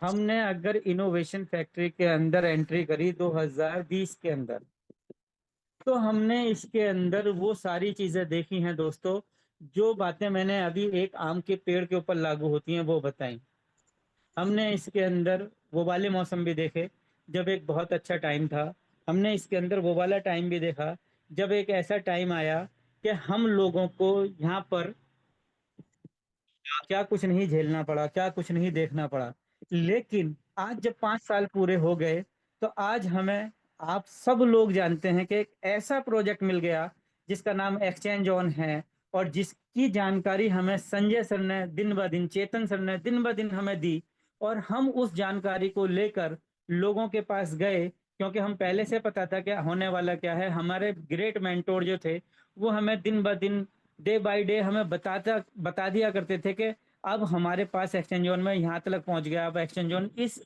हमने अगर innovation factory के अंदर एंट्री करी 2020 के अंदर, तो हमने इसके अंदर वो सारी चीजें देखी हैं दोस्तों। जो बातें मैंने अभी एक आम के पेड़ के ऊपर लागू होती हैं वो बताई। हमने इसके अंदर वो वाले मौसम भी देखे जब एक बहुत अच्छा टाइम था। हमने इसके अंदर वो वाला टाइम भी देखा जब एक ऐसा टाइम आया कि हम लोगों को यहाँ पर क्या कुछ नहीं झेलना पड़ा, क्या कुछ नहीं देखना पड़ा। लेकिन आज जब 5 साल पूरे हो गए, तो आज हमें, आप सब लोग जानते हैं कि एक ऐसा प्रोजेक्ट मिल गया जिसका नाम एक्सचेंज ऑन है, और जिसकी जानकारी हमें संजय सर ने दिन ब दिन, चेतन सर ने दिन ब दिन हमें दी। और हम उस जानकारी को लेकर लोगों के पास गए, क्योंकि हम पहले से पता था कि होने वाला क्या है। हमारे ग्रेट मेंटोर जो थे, वो हमें दिन ब दिन, डे बाय डे हमें बता दिया करते थे कि अब हमारे पास एक्सचेंज जोन में यहाँ तक पहुंच गया, अब एक्सचेंज जोन इस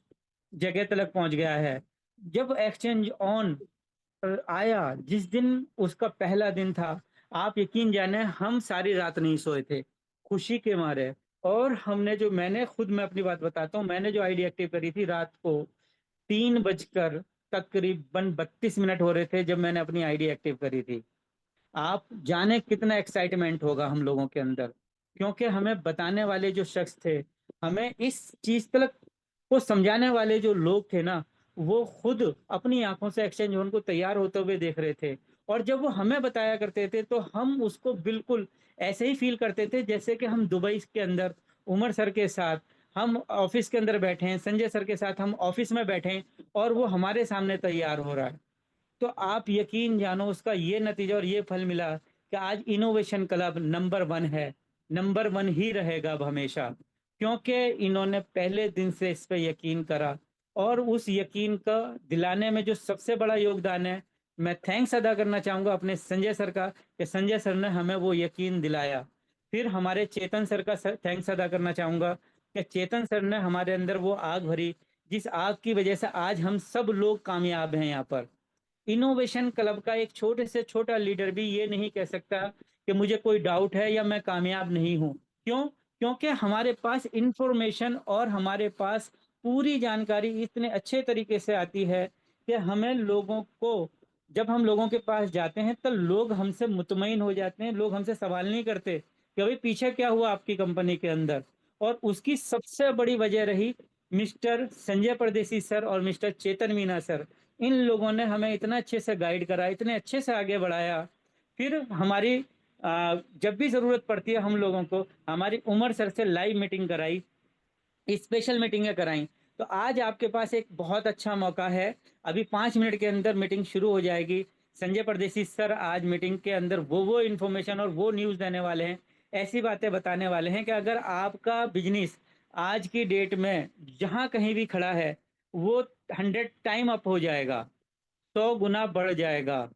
जगह तक पहुंच गया है। जब एक्सचेंज ऑन आया, जिस दिन उसका पहला दिन था, आप यकीन जाने हम सारी रात नहीं सोए थे खुशी के मारे। और हमने जो, मैं अपनी बात बताता हूँ, मैंने जो आईडी एक्टिव करी थी रात को 3 बजकर तकरीबन 32 मिनट हो रहे थे जब मैंने अपनी आईडी एक्टिव करी थी। आप जाने कितना एक्साइटमेंट होगा हम लोगों के अंदर, क्योंकि हमें बताने वाले जो शख्स थे, हमें इस चीज तक को समझाने वाले जो लोग थे ना, वो खुद अपनी आंखों से एक्सचेंज जोन को तैयार होते हुए देख रहे थे। और जब वो हमें बताया करते थे तो हम उसको बिल्कुल ऐसे ही फील करते थे जैसे कि हम दुबई के अंदर उमर सर के साथ हम ऑफिस के अंदर बैठे हैं, संजय सर के साथ हम ऑफिस में बैठे हैं, और वो हमारे सामने तैयार हो रहा है। तो आप यकीन जानो, उसका ये नतीजा और ये फल मिला कि आज इनोवेशन क्लब नंबर 1 है, नंबर 1 ही रहेगा अब हमेशा, क्योंकि इन्होंने पहले दिन से इस पे यकीन करा। और उस यकीन का दिलाने में जो सबसे बड़ा योगदान है, मैं थैंक्स अदा करना चाहूंगा अपने संजय सर का, कि संजय सर ने हमें वो यकीन दिलाया। फिर हमारे चेतन सर का थैंक्स अदा करना चाहूंगा, कि चेतन सर ने हमारे अंदर वो आग भरी, जिस आग की वजह से आज हम सब लोग कामयाब हैं यहाँ पर। इनोवेशन क्लब का एक छोटे से छोटा लीडर भी ये नहीं कह सकता कि मुझे कोई डाउट है या मैं कामयाब नहीं हूं। क्यों? क्योंकि हमारे पास इंफॉर्मेशन और हमारे पास पूरी जानकारी इतने अच्छे तरीके से आती है कि हमें लोगों को, जब हम लोगों के पास जाते हैं तो लोग हमसे मुतमईन हो जाते हैं, लोग हमसे सवाल नहीं करते कि भाई पीछे क्या हुआ आपकी कंपनी के अंदर। और उसकी सबसे बड़ी वजह रही मिस्टर संजय परदेसी सर और मिस्टर चेतन मीना सर। इन लोगों ने हमें इतना अच्छे से गाइड करा, इतने अच्छे से आगे बढ़ाया। फिर हमारी जब भी जरूरत पड़ती है हम लोगों को, हमारी उमर सर से लाइव मीटिंग कराई, स्पेशल मीटिंगें कराई। तो आज आपके पास एक बहुत अच्छा मौका है। अभी 5 मिनट के अंदर मीटिंग शुरू हो जाएगी। संजय परदेसी सर आज मीटिंग के अंदर वो इन्फॉर्मेशन और वो न्यूज़ देने वाले हैं, ऐसी बातें बताने वाले हैं कि अगर आपका बिजनेस आज की डेट में जहाँ कहीं भी खड़ा है, वो 100 टाइम अप हो जाएगा, 100 गुना बढ़ जाएगा।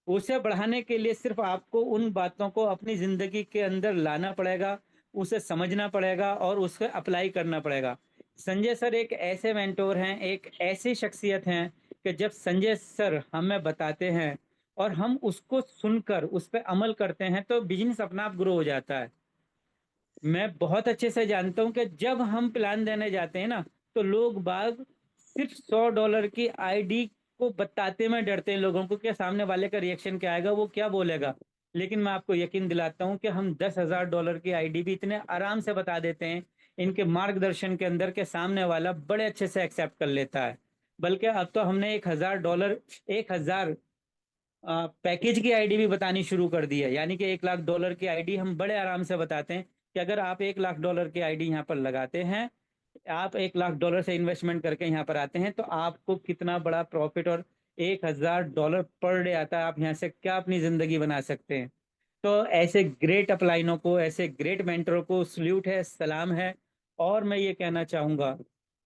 उसे बढ़ाने के लिए सिर्फ आपको उन बातों को अपनी जिंदगी के अंदर लाना पड़ेगा, उसे समझना पड़ेगा और उसको अप्लाई करना पड़ेगा। संजय सर एक ऐसे मेंटोर हैं, एक ऐसी शख्सियत हैं कि जब संजय सर हमें बताते हैं और हम उसको सुनकर उस पर अमल करते हैं तो बिजनेस अपना आप ग्रो हो जाता है। मैं बहुत अच्छे से जानता हूँ कि जब हम प्लान देने जाते हैं ना, तो लोग बाग सिर्फ $100 की आईडी को बताते में डरते हैं लोगों को, कि सामने वाले का रिएक्शन क्या आएगा, वो क्या बोलेगा। लेकिन मैं आपको यकीन दिलाता हूँ कि हम $10,000 की आईडी भी इतने आराम से बता देते हैं इनके मार्गदर्शन के अंदर, के सामने वाला बड़े अच्छे से एक्सेप्ट कर लेता है। बल्कि अब तो हमने $1,000, 1,000 पैकेज की आईडी भी बतानी शुरू कर दी है। यानी कि $1,00,000 की आईडी हम बड़े आराम से बताते हैं कि अगर आप $1,00,000 की आईडी यहाँ पर लगाते हैं, आप $1,00,000 से इन्वेस्टमेंट करके यहाँ पर आते हैं, तो आपको कितना बड़ा प्रॉफिट और $1,000 पर डे आता है। आप यहाँ से क्या अपनी जिंदगी बना सकते हैं। तो ऐसे ग्रेट अपलाइनों को, ऐसे ग्रेट मेंटरों को सल्यूट है, सलाम है। और मैं ये कहना चाहूंगा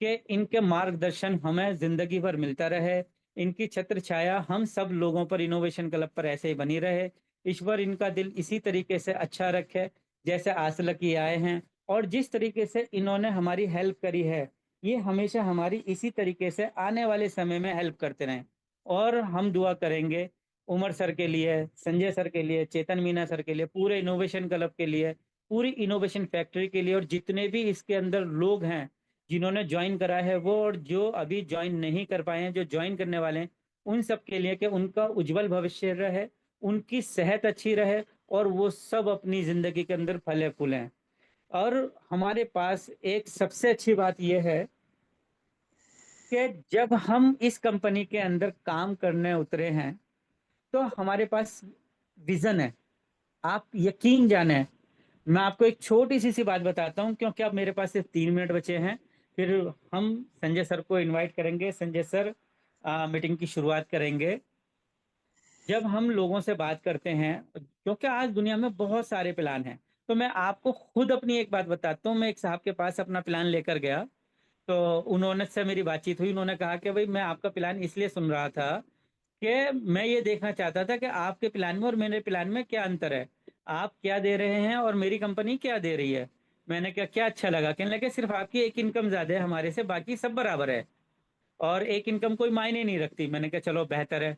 कि इनके मार्गदर्शन हमें जिंदगी भर मिलता रहे, इनकी छत्र छाया हम सब लोगों पर, इनोवेशन क्लब पर ऐसे ही बनी रहे। ईश्वर इनका दिल इसी तरीके से अच्छा रखे जैसे आसलक ये आए हैं। और जिस तरीके से इन्होंने हमारी हेल्प करी है, ये हमेशा हमारी इसी तरीके से आने वाले समय में हेल्प करते रहें। और हम दुआ करेंगे उमर सर के लिए, संजय सर के लिए, चेतन मीना सर के लिए, पूरे इनोवेशन क्लब के लिए, पूरी इनोवेशन फैक्ट्री के लिए, और जितने भी इसके अंदर लोग हैं, जिन्होंने ज्वाइन करा है वो, और जो अभी ज्वाइन नहीं कर पाए हैं, जो ज्वाइन करने वाले हैं, उन सब के लिए कि उनका उज्जवल भविष्य रहे, उनकी सेहत अच्छी रहे, और वो सब अपनी जिंदगी के अंदर फले फूलें। और हमारे पास एक सबसे अच्छी बात यह है कि जब हम इस कंपनी के अंदर काम करने उतरे हैं, तो हमारे पास विजन है। आप यकीन जाने, मैं आपको एक छोटी सी बात बताता हूँ, क्योंकि अब मेरे पास सिर्फ 3 मिनट बचे हैं। फिर हम संजय सर को इनवाइट करेंगे। संजय सर मीटिंग की शुरुआत करेंगे। जब हम लोगों से बात करते हैं, क्योंकि आज दुनिया में बहुत सारे प्लान हैं, तो मैं आपको खुद अपनी एक बात बताता हूँ। मैं एक साहब के पास अपना प्लान लेकर गया, तो उन्होंने से मेरी बातचीत हुई। उन्होंने कहा कि भाई, मैं आपका प्लान इसलिए सुन रहा था कि मैं ये देखना चाहता था कि आपके प्लान में और मेरे प्लान में क्या अंतर है, आप क्या दे रहे हैं और मेरी कंपनी क्या दे रही है। मैंने कहा क्या अच्छा लगा, कहने लगे सिर्फ आपकी एक इनकम ज्यादा है हमारे से, बाकी सब बराबर है, और एक इनकम कोई मायने नहीं रखती। मैंने कहा चलो बेहतर है।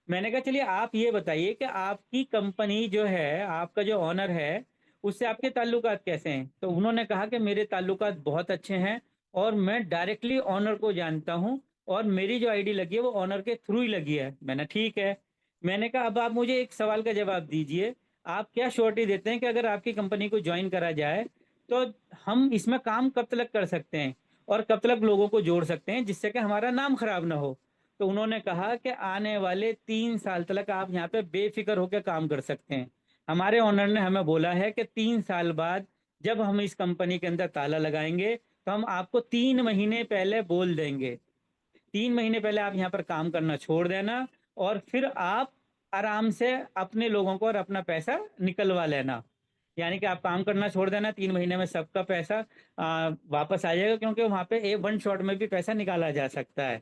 मैंने कहा चलिए आप ये बताइए कि आपकी कंपनी जो है, आपका जो ऑनर है, उससे आपके ताल्लुकात कैसे हैं। तो उन्होंने कहा कि मेरे ताल्लुकात बहुत अच्छे हैं, और मैं डायरेक्टली ऑनर को जानता हूँ, और मेरी जो आईडी लगी है वो ऑनर के थ्रू ही लगी है। मैंने ठीक है। मैंने कहा अब आप मुझे एक सवाल का जवाब दीजिए, आप क्या श्योरिटी देते हैं कि अगर आपकी कंपनी को ज्वाइन करा जाए तो हम इसमें काम कब तक कर सकते हैं, और कब तक लोगों को जोड़ सकते हैं जिससे कि हमारा नाम खराब ना हो। तो उन्होंने कहा कि आने वाले 3 साल तक आप यहाँ पे बेफिक्र होकर काम कर सकते हैं। हमारे ओनर ने हमें बोला है कि 3 साल बाद जब हम इस कंपनी के अंदर ताला लगाएंगे, तो हम आपको 3 महीने पहले बोल देंगे। 3 महीने पहले आप यहाँ पर काम करना छोड़ देना, और फिर आप आराम से अपने लोगों को और अपना पैसा निकलवा लेना। यानी कि आप काम करना छोड़ देना, 3 महीने में सबका पैसा वापस आ जाएगा, क्योंकि वहां पे वन शॉट में भी पैसा निकाला जा सकता है।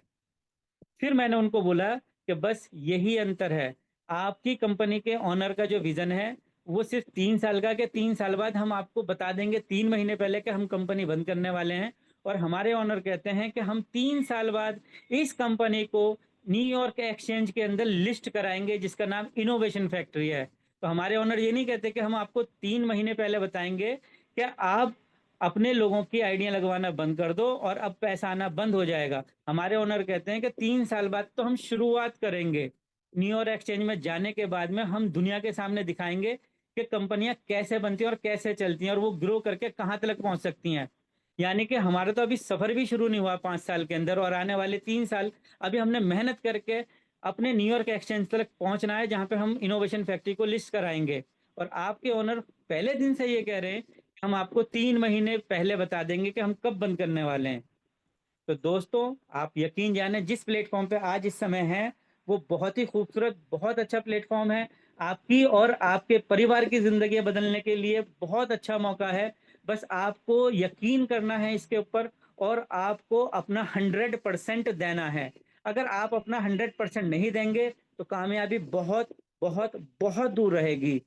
फिर मैंने उनको बोला कि बस यही अंतर है, आपकी कंपनी के ऑनर का जो विजन है वो सिर्फ 3 साल का, कि 3 साल बाद हम आपको बता देंगे 3 महीने पहले कि हम कंपनी बंद करने वाले हैं। और हमारे ऑनर कहते हैं कि हम 3 साल बाद इस कंपनी को न्यूयॉर्क एक्सचेंज के अंदर लिस्ट कराएंगे, जिसका नाम इनोवेशन फैक्ट्री है। तो हमारे ऑनर ये नहीं कहते कि हम आपको 3 महीने पहले बताएंगे कि आप अपने लोगों की आइडिया लगवाना बंद कर दो और अब पैसा आना बंद हो जाएगा। हमारे ओनर कहते हैं कि 3 साल बाद तो हम शुरुआत करेंगे। न्यूयॉर्क एक्सचेंज में जाने के बाद में हम दुनिया के सामने दिखाएंगे कि कंपनियां कैसे बनती हैं और कैसे चलती हैं, और वो ग्रो करके कहाँ तक पहुंच सकती हैं। यानी कि हमारा तो अभी सफर भी शुरू नहीं हुआ 5 साल के अंदर, और आने वाले 3 साल अभी हमने मेहनत करके अपने न्यूयॉर्क एक्सचेंज तक पहुंचना है, जहां पे हम इनोवेशन फैक्ट्री को लिस्ट कराएंगे। और आपके ओनर पहले दिन से ये कह रहे हैं, हम आपको 3 महीने पहले बता देंगे कि हम कब बंद करने वाले हैं। तो दोस्तों, आप यकीन जाने जिस प्लेटफॉर्म पे आज इस समय है, वो बहुत ही खूबसूरत, बहुत अच्छा प्लेटफॉर्म है। आपकी और आपके परिवार की जिंदगी बदलने के लिए बहुत अच्छा मौका है। बस आपको यकीन करना है इसके ऊपर, और आपको अपना 100% देना है। अगर आप अपना 100% नहीं देंगे, तो कामयाबी बहुत बहुत बहुत दूर रहेगी।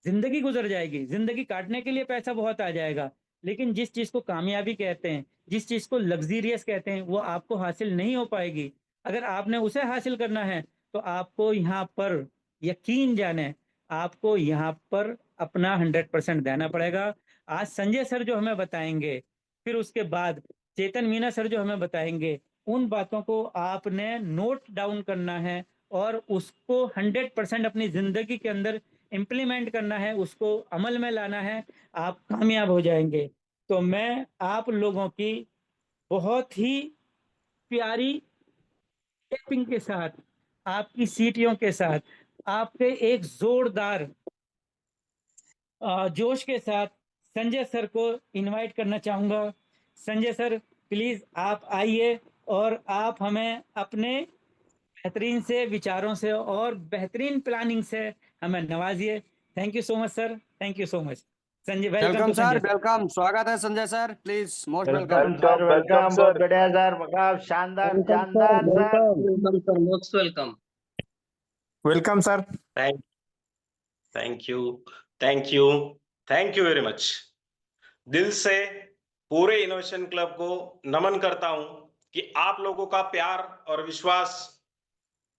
जिंदगी गुजर जाएगी, जिंदगी काटने के लिए पैसा बहुत आ जाएगा, लेकिन जिस चीज को कामयाबी कहते हैं, जिस चीज को लग्जीरियस कहते हैं, वो आपको हासिल नहीं हो पाएगी। अगर आपने उसे हासिल करना है, तो आपको यहाँ पर यकीन जाने, आपको यहाँ पर अपना 100% देना पड़ेगा। आज संजय सर जो हमें बताएंगे, फिर उसके बाद चेतन मीना सर जो हमें बताएंगे, उन बातों को आपने नोट डाउन करना है, और उसको 100% अपनी जिंदगी के अंदर इम्प्लीमेंट करना है, उसको अमल में लाना है। आप कामयाब हो जाएंगे। तो मैं आप लोगों की बहुत ही प्यारी टेपिंग के साथ, आपकी सीटियों के साथ, आपके एक जोरदार जोश के साथ संजय सर को इनवाइट करना चाहूंगा। संजय सर, प्लीज आप आइए, और आप हमें अपने बेहतरीन से विचारों से और बेहतरीन प्लानिंग से हमें नवाजिए। Thank you so much sir, thank you so much. Sanjay, welcome welcome to sir, Sanjay sir. Welcome, स्वागत है Sanjay sir, please most welcome. Welcome sir, welcome, बहुत बढ़िया सर, वाह, शानदार वेलकम सर, जानदार sir. Welcome sir, most welcome. Welcome sir. Thank thank you thank you thank you very much. दिल से पूरे इनोवेशन क्लब को नमन करता हूं कि आप लोगों का प्यार और विश्वास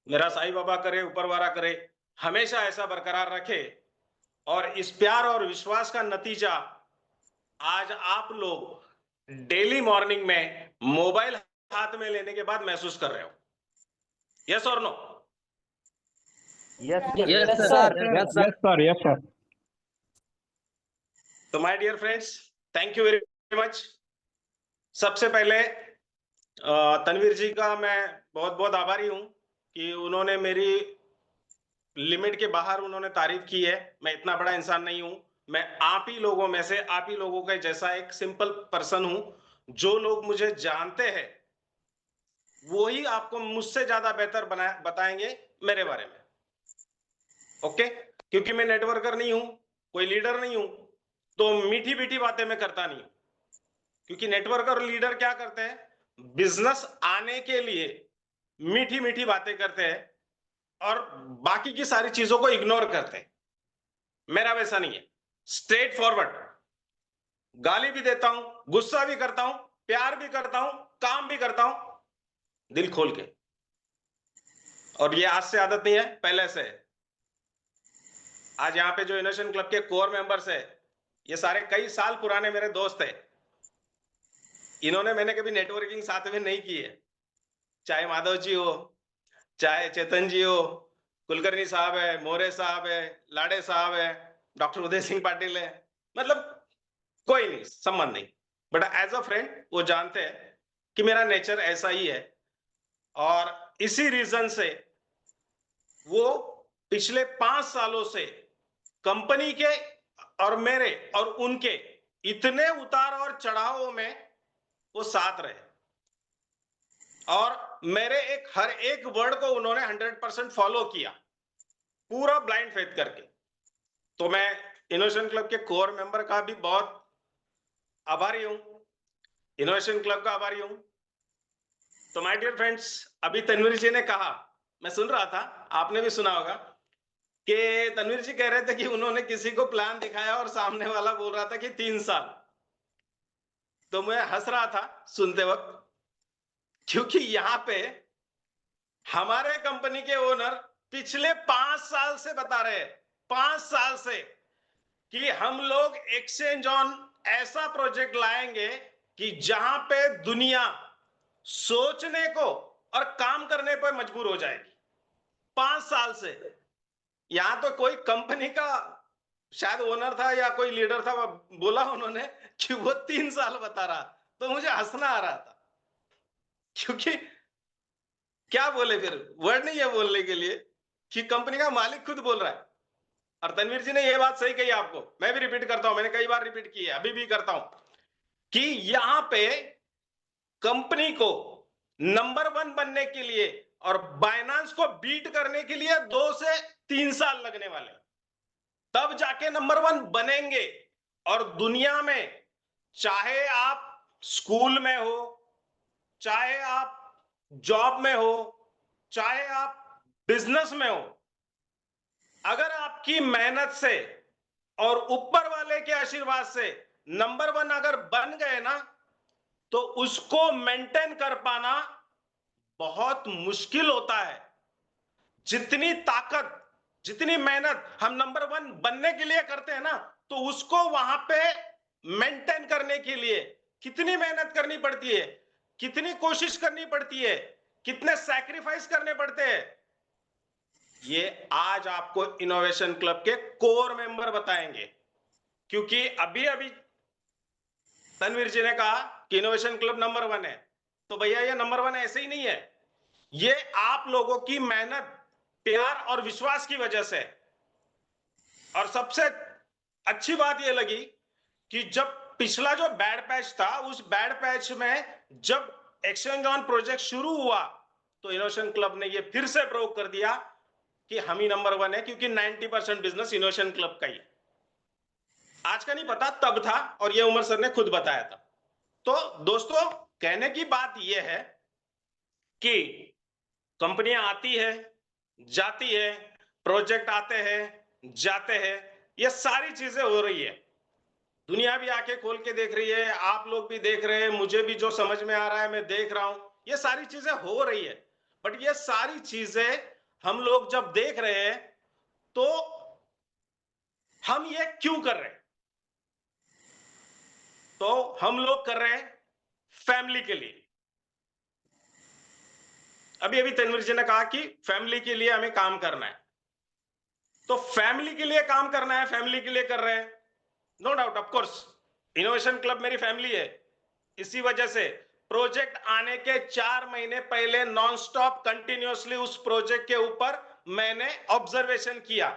मेरा साईं बाबा करे, ऊपर वाला करे, हमेशा ऐसा बरकरार रखे। और इस प्यार और विश्वास का नतीजा आज आप लोग डेली मॉर्निंग में मोबाइल हाथ में लेने के बाद महसूस कर रहे हो? यस और no? Yes, sir. Yes, Yes, sir. sir. Yes, sir. Yes, sir. Yes, sir. तो my dear friends, thank you very much. सबसे पहले तनवीर जी का मैं बहुत बहुत आभारी हूं कि उन्होंने मेरी लिमिट के बाहर उन्होंने तारीफ की है। मैं इतना बड़ा इंसान नहीं हूं, मैं आप ही लोगों में से, आप ही लोगों के जैसा एक सिंपल पर्सन हूं। जो लोग मुझे जानते हैं वो ही आपको मुझसे ज्यादा बेहतर बताएंगे मेरे बारे में। ओके, क्योंकि मैं नेटवर्कर नहीं हूं, कोई लीडर नहीं हूं, तो मीठी मीठी बातें मैं करता नहीं हूं। क्योंकि नेटवर्कर और लीडर क्या करते हैं, बिजनेस आने के लिए मीठी मीठी बातें करते हैं और बाकी की सारी चीजों को इग्नोर करते हैं। मेरा वैसा नहीं है, स्ट्रेट फॉरवर्ड, गाली भी देता हूं, गुस्सा भी करता हूं, प्यार भी करता हूं, काम भी करता हूं, दिल खोल के। और ये आज से आदत नहीं है, पहले से है। आज यहाँ पे जो इनोवेशन क्लब के कोर मेंबर्स है, ये सारे कई साल पुराने मेरे दोस्त है। इन्होंने मैंने कभी नेटवर्किंग साथ में नहीं की है, चाहे माधव जी हो, चाहे चेतन जी हो, कुलकर्णी साहब है, मोरे साहब है, लाड़े साहब है, डॉक्टर उदय सिंह पाटिल है, मतलब कोई नहीं, संबंध नहीं। बट एज अ फ्रेंड वो जानते हैं कि मेरा नेचर ऐसा ही है। और इसी रीजन से वो पिछले 5 सालों से कंपनी के और मेरे और उनके इतने उतार और चढ़ावों में वो साथ रहे और मेरे हर एक वर्ड को उन्होंने 100% फॉलो किया, पूरा ब्लाइंड फेथ करके। तो मैं इनोवेशन क्लब के कोर मेंबर का भी बहुत आभारी हूं, इनोवेशन क्लब का आभारी हूं। तो माय डियर फ्रेंड्स, अभी तनवीर जी ने कहा, मैं सुन रहा था, आपने भी सुना होगा कि तनवीर जी कह रहे थे कि उन्होंने किसी को प्लान दिखाया और सामने वाला बोल रहा था कि 3 साल। तो मैं हंस रहा था सुनते वक्त, क्योंकि यहां पे हमारे कंपनी के ओनर पिछले 5 साल से बता रहे हैं, 5 साल से, कि हम लोग एक्सचेंज ऑन ऐसा प्रोजेक्ट लाएंगे कि जहां पे दुनिया सोचने को और काम करने पर मजबूर हो जाएगी। 5 साल से। यहां तो कोई कंपनी का शायद ओनर था या कोई लीडर था, बोला उन्होंने कि वो 3 साल बता रहा, तो मुझे हंसना आ रहा था। क्योंकि क्या बोले, फिर वर्ड नहीं है बोलने के लिए कि कंपनी का मालिक खुद बोल रहा है। और तनवीर जी ने यह बात सही कही आपको, मैं भी रिपीट करता हूं, मैंने कई बार रिपीट की है, अभी भी करता हूं, कि यहां पे कंपनी को नंबर 1 बनने के लिए और बाइनेंस को बीट करने के लिए 2 से 3 साल लगने वाले, तब जाके नंबर 1 बनेंगे। और दुनिया में चाहे आप स्कूल में हो, चाहे आप जॉब में हो, चाहे आप बिजनेस में हो, अगर आपकी मेहनत से और ऊपर वाले के आशीर्वाद से नंबर 1 अगर बन गए ना, तो उसको मेंटेन कर पाना बहुत मुश्किल होता है। जितनी ताकत, जितनी मेहनत हम नंबर 1 बनने के लिए करते हैं ना, तो उसको वहां पे मेंटेन करने के लिए कितनी मेहनत करनी पड़ती है, कितनी कोशिश करनी पड़ती है, कितने सैक्रिफाइस करने पड़ते हैं, ये आज आपको इनोवेशन क्लब के कोर मेंबर बताएंगे। क्योंकि अभी अभी तनवीर जी ने कहा कि इनोवेशन क्लब नंबर 1 है, तो भैया ये नंबर 1 ऐसे ही नहीं है, ये आप लोगों की मेहनत, प्यार और विश्वास की वजह से। और सबसे अच्छी बात यह लगी कि जब पिछला जो बैड पैच था, उस बैड पैच में जब एक्सचेंज ऑन प्रोजेक्ट शुरू हुआ, तो इनोवेशन क्लब ने ये फिर से प्रूव कर दिया कि हम ही नंबर 1 है, क्योंकि 90% बिजनेस इनोवेशन क्लब का ही। आज का नहीं पता, तब था, और ये उमर सर ने खुद बताया था। तो दोस्तों, कहने की बात यह है कि कंपनियां आती है, जाती है, प्रोजेक्ट आते हैं, जाते हैं, ये सारी चीजें हो रही है। दुनिया भी आंखें खोल के देख रही है, आप लोग भी देख रहे हैं, मुझे भी जो समझ में आ रहा है मैं देख रहा हूं, ये सारी चीजें हो रही है। बट ये सारी चीजें हम लोग जब देख रहे हैं, तो हम ये क्यों कर रहे हैं? तो हम लोग कर रहे हैं फैमिली के लिए। अभी अभी तनवीर जी ने कहा कि फैमिली के लिए हमें काम करना है, तो फैमिली के लिए काम करना है, फैमिली के लिए कर रहे हैं, no doubt, of course innovation club मेरी फैमिली है। इसी वजह से प्रोजेक्ट आने के 4 महीने पहले नॉन स्टॉप कंटिन्यूअसली उस प्रोजेक्ट के ऊपर मैंने ऑब्जर्वेशन किया,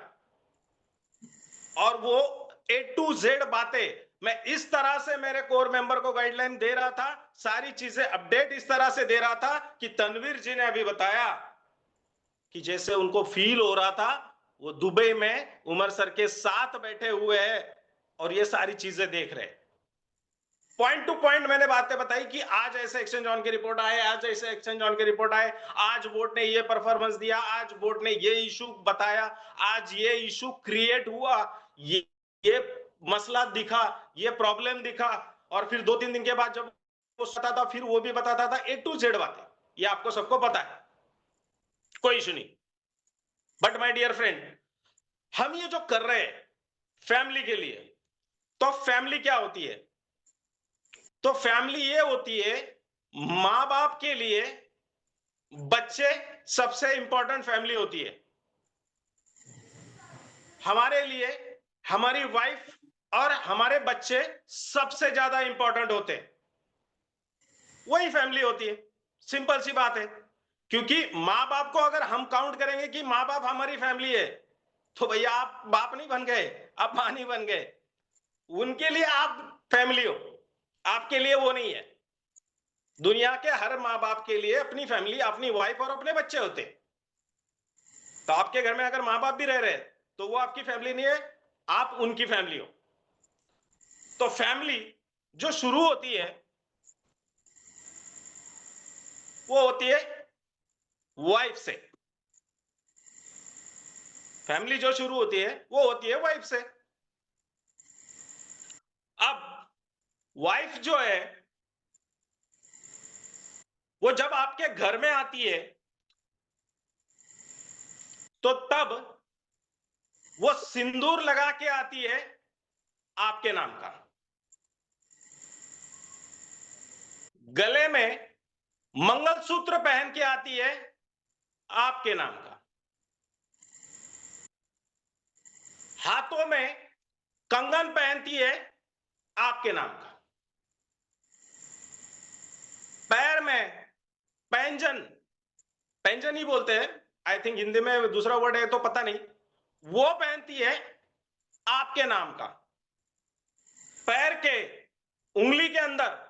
और वो A to Z बातें मैं इस तरह से मेरे कोर मेंबर को गाइडलाइन दे रहा था, सारी चीजें अपडेट इस तरह से दे रहा था कि तनवीर जी ने अभी बताया कि जैसे उनको फील हो रहा था वो दुबई में उमर सर के साथ बैठे हुए हैं और ये सारी चीजें देख रहे हैं। पॉइंट टू पॉइंट मैंने बातें बताई कि आज ऐसे एक्सचेंज ऑन की रिपोर्ट आए, आज ऐसे एक्सचेंज ऑन की रिपोर्ट आए, आज बोर्ड ने ये परफॉर्मेंस दिया, आज बोर्ड ने ये इशू बताया, आज ये इशू क्रिएट हुआ, ये मसला दिखा, ये प्रॉब्लम दिखा, और फिर 2-3 दिन के बाद जब वो बताता था फिर वो भी बताता था A to Z बातें। ये आपको सबको पता है, कोई इशू नहीं। बट माय डियर फ्रेंड, हम ये जो कर रहे हैं फैमिली के लिए, तो फैमिली क्या होती है? तो फैमिली ये होती है, मां बाप के लिए बच्चे सबसे इंपॉर्टेंट फैमिली होती है। हमारे लिए हमारी वाइफ और हमारे बच्चे सबसे ज्यादा इंपॉर्टेंट होते हैं, वही फैमिली होती है। सिंपल सी बात है, क्योंकि मां बाप को अगर हम काउंट करेंगे कि मां बाप हमारी फैमिली है, तो भैया आप बाप नहीं बन गए, आप मां नहीं बन गए। उनके लिए आप फैमिली हो, आपके लिए वो नहीं है। दुनिया के हर मां बाप के लिए अपनी फैमिली, अपनी वाइफ और अपने बच्चे होते हैं। तो आपके घर में अगर मां बाप भी रह रहे हैं तो वो आपकी फैमिली नहीं है, आप उनकी फैमिली हो। तो फैमिली जो शुरू होती है वो होती है वाइफ से। फैमिली जो शुरू होती है वो होती है वाइफ से। अब वाइफ जो है वो जब आपके घर में आती है तो तब वो सिंदूर लगा के आती है आपके नाम का, गले में मंगलसूत्र पहन के आती है आपके नाम का, हाथों में कंगन पहनती है आपके नाम का, पैर में पैंजन, पैंजन ही बोलते हैं, आई थिंक हिंदी में दूसरा वर्ड है तो पता नहीं, वो पहनती है आपके नाम का। पैर के उंगली के अंदर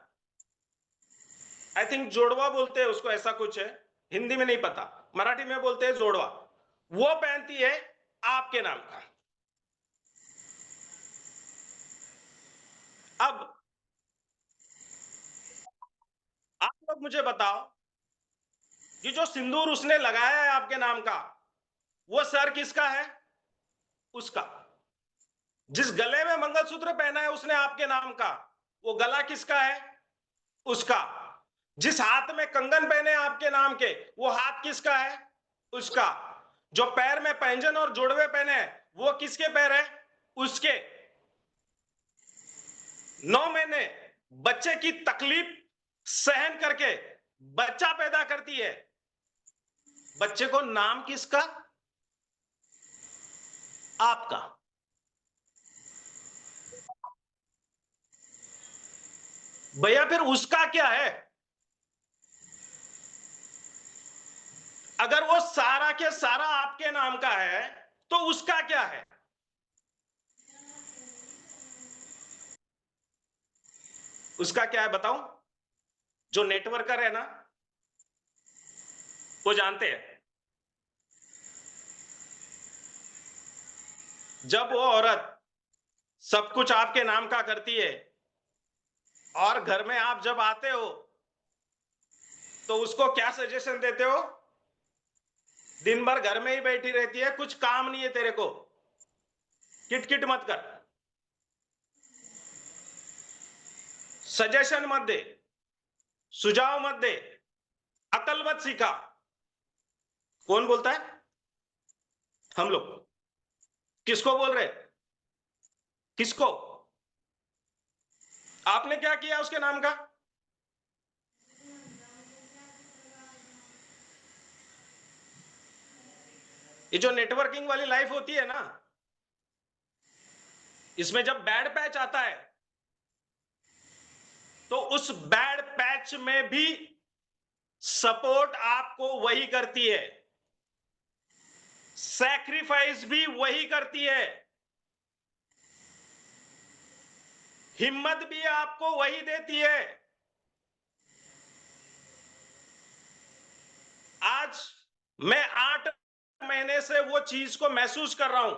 आई थिंक जोड़वा बोलते हैं उसको, ऐसा कुछ है, हिंदी में नहीं पता, मराठी में बोलते हैं जोड़वा, वो पहनती है आपके नाम का। अब आप लोग मुझे बताओ कि जो सिंदूर उसने लगाया है आपके नाम का, वो सर किसका है? उसका। जिस गले में मंगलसूत्र पहना है उसने आपके नाम का, वो गला किसका है? उसका। जिस हाथ में कंगन पहने आपके नाम के, वो हाथ किसका है? उसका। जो पैर में पैंजन और जोड़वे पहने हैं वो किसके पैर है? उसके। 9 महीने बच्चे की तकलीफ सहन करके बच्चा पैदा करती है, बच्चे को नाम किसका? आपका। भैया फिर उसका क्या है? अगर वो सारा के सारा आपके नाम का है तो उसका क्या है? उसका क्या है बताऊं? जो नेटवर्कर है ना वो जानते हैं, जब वो औरत सब कुछ आपके नाम का करती है और घर में आप जब आते हो तो उसको क्या सजेशन देते हो? दिन भर घर में ही बैठी रहती है, कुछ काम नहीं है तेरे को, किटकिट मत कर, सजेशन मत दे, सुझाव मत दे, अकल मत सिखा। कौन बोलता है? हम लोग। किसको बोल रहे? किसको? आपने क्या किया उसके नाम का? ये जो नेटवर्किंग वाली लाइफ होती है ना, इसमें जब बैड पैच आता है तो उस बैड पैच में भी सपोर्ट आपको वही करती है, सैक्रिफाइस भी वही करती है, हिम्मत भी आपको वही देती है। आज मैं 8 महीने से वो चीज को महसूस कर रहा हूं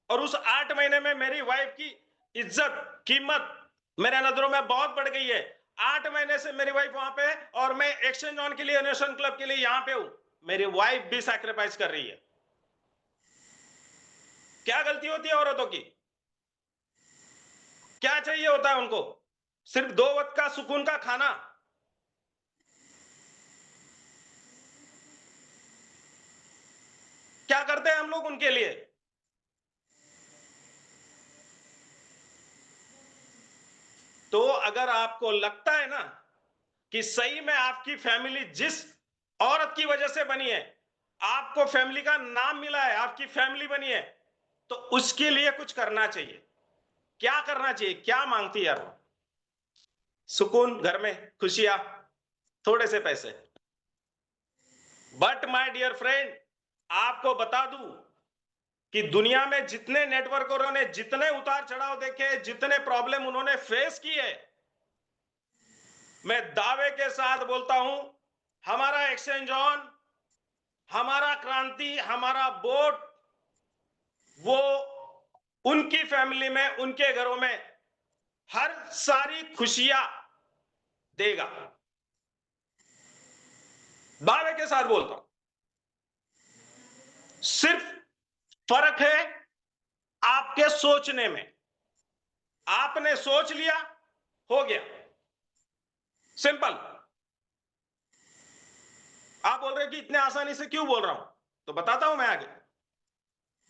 और उस 8 महीने में मेरी वाइफ की इज्जत, कीमत मेरे नजरों में बहुत बढ़ गई है। 8 महीने से मेरी वाइफ वहां पे और मैं एक्सचेंज ऑन के लिए, इनोवेशन क्लब के लिए यहां पे हूं। मेरी वाइफ भी सैक्रिफाइस कर रही है। क्या गलती होती है औरतों की? क्या चाहिए होता है उनको? सिर्फ 2 वक्त का सुकून का खाना। क्या करते हैं हम लोग उनके लिए? तो अगर आपको लगता है ना कि सही में आपकी फैमिली जिस औरत की वजह से बनी है, आपको फैमिली का नाम मिला है, आपकी फैमिली बनी है, तो उसके लिए कुछ करना चाहिए। क्या करना चाहिए? क्या मांगती है यार? सुकून घर में, खुशियां, थोड़े से पैसे। बट माय डियर फ्रेंड, आपको बता दूं कि दुनिया में जितने नेटवर्करों ने जितने उतार चढ़ाव देखे, जितने प्रॉब्लम उन्होंने फेस किए, मैं दावे के साथ बोलता हूं, हमारा एक्सचेंज ऑन, हमारा क्रांति, हमारा बोर्ड, वो उनकी फैमिली में, उनके घरों में हर सारी खुशियां देगा। दावे के साथ बोलता हूं। सिर्फ फर्क है आपके सोचने में। आपने सोच लिया, हो गया, सिंपल। आप बोल रहे हैं कि इतने आसानी से क्यों बोल रहा हूं, तो बताता हूं मैं आगे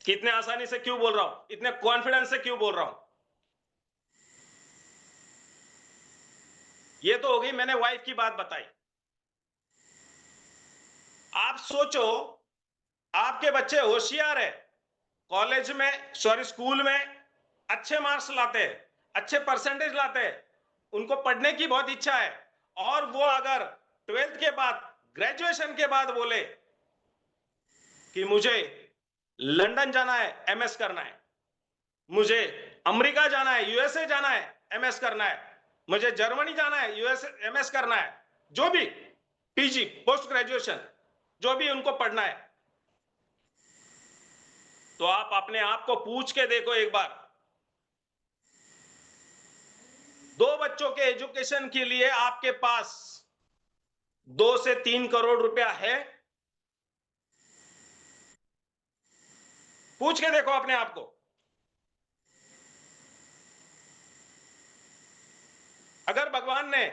कि इतने आसानी से क्यों बोल रहा हूं, इतने कॉन्फिडेंस से क्यों बोल रहा हूं। ये तो हो गई, मैंने वाइफ की बात बताई। आप सोचो, आपके बच्चे होशियार है, कॉलेज में, सॉरी स्कूल में अच्छे मार्क्स लाते हैं, अच्छे परसेंटेज लाते हैं, उनको पढ़ने की बहुत इच्छा है, और वो अगर 12th के बाद, ग्रेजुएशन के बाद बोले कि मुझे लंदन जाना है, एमएस करना है, मुझे अमेरिका जाना है, यूएसए जाना है, एमएस करना है, मुझे जर्मनी जाना है, यूएसए एमएस करना है, जो भी पीजी, पोस्ट ग्रेजुएशन, जो भी उनको पढ़ना है, तो आप अपने आप को पूछ के देखो एक बार, 2 बच्चों के एजुकेशन के लिए आपके पास 2 से 3 करोड़ रुपया है? पूछ के देखो अपने आप को। अगर भगवान ने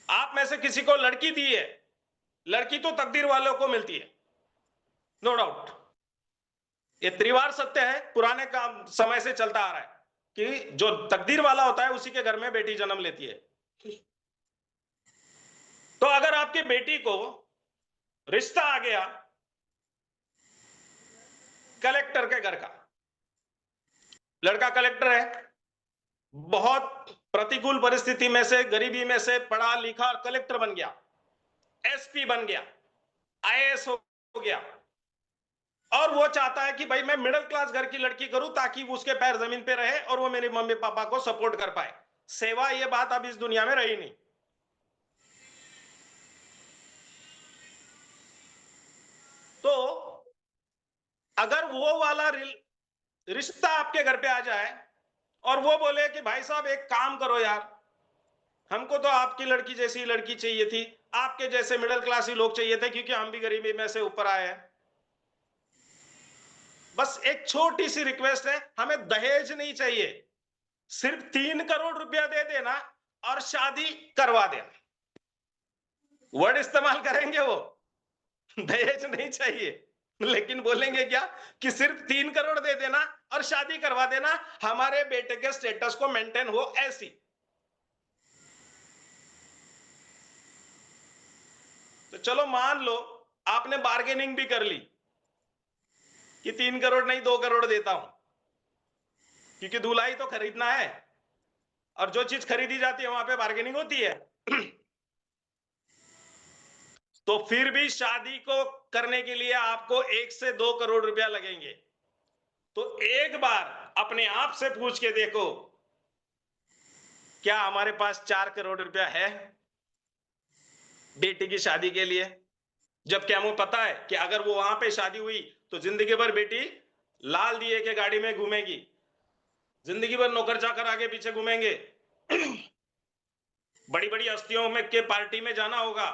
आप में से किसी को लड़की दी है, लड़की तो तकदीर वालों को मिलती है, नो डाउट, ये त्रिवार सत्य है, पुराने काम समय से चलता आ रहा है कि जो तकदीर वाला होता है उसी के घर में बेटी जन्म लेती है। तो अगर आपकी बेटी को रिश्ता आ गया कलेक्टर के घर का, लड़का कलेक्टर है, बहुत प्रतिकूल परिस्थिति में से, गरीबी में से पढ़ा लिखा कलेक्टर बन गया, एसपी बन गया, आईएएस हो गया, और वो चाहता है कि भाई मैं मिडिल क्लास घर की लड़की करूं ताकि वो उसके पैर जमीन पे रहे और वो मेरे मम्मी पापा को सपोर्ट कर पाए। सेवा ये बात अब इस दुनिया में रही नहीं। तो अगर वो वाला रिश्ता आपके घर पे आ जाए और वो बोले कि भाई साहब एक काम करो यार, हमको तो आपकी लड़की जैसी लड़की चाहिए थी, आपके जैसे मिडिल क्लास ही लोग चाहिए थे, क्योंकि हम भी गरीबी में से ऊपर आए हैं, बस एक छोटी सी रिक्वेस्ट है, हमें दहेज नहीं चाहिए, सिर्फ 3 करोड़ रुपया दे देना और शादी करवा देना। वर्ड इस्तेमाल करेंगे वो, दहेज नहीं चाहिए, लेकिन बोलेंगे क्या कि सिर्फ 3 करोड़ दे देना और शादी करवा देना, हमारे बेटे के स्टेटस को मेंटेन हो ऐसी। तो चलो मान लो आपने बार्गेनिंग भी कर ली, कि 3 करोड़ नहीं 2 करोड़ देता हूं, क्योंकि दूल्हा ही तो खरीदना है और जो चीज खरीदी जाती है वहां पे बार्गेनिंग होती है। तो फिर भी शादी को करने के लिए आपको 1 से 2 करोड़ रुपया लगेंगे। तो एक बार अपने आप से पूछ के देखो, क्या हमारे पास 4 करोड़ रुपया है बेटी की शादी के लिए? जबकि हमें पता है कि अगर वो वहां पे शादी हुई तो जिंदगी भर बेटी लाल दिए के गाड़ी में घूमेगी, जिंदगी भर नौकर चाकर आगे पीछे घूमेंगे, बड़ी बड़ी हस्तियों में के पार्टी में जाना होगा,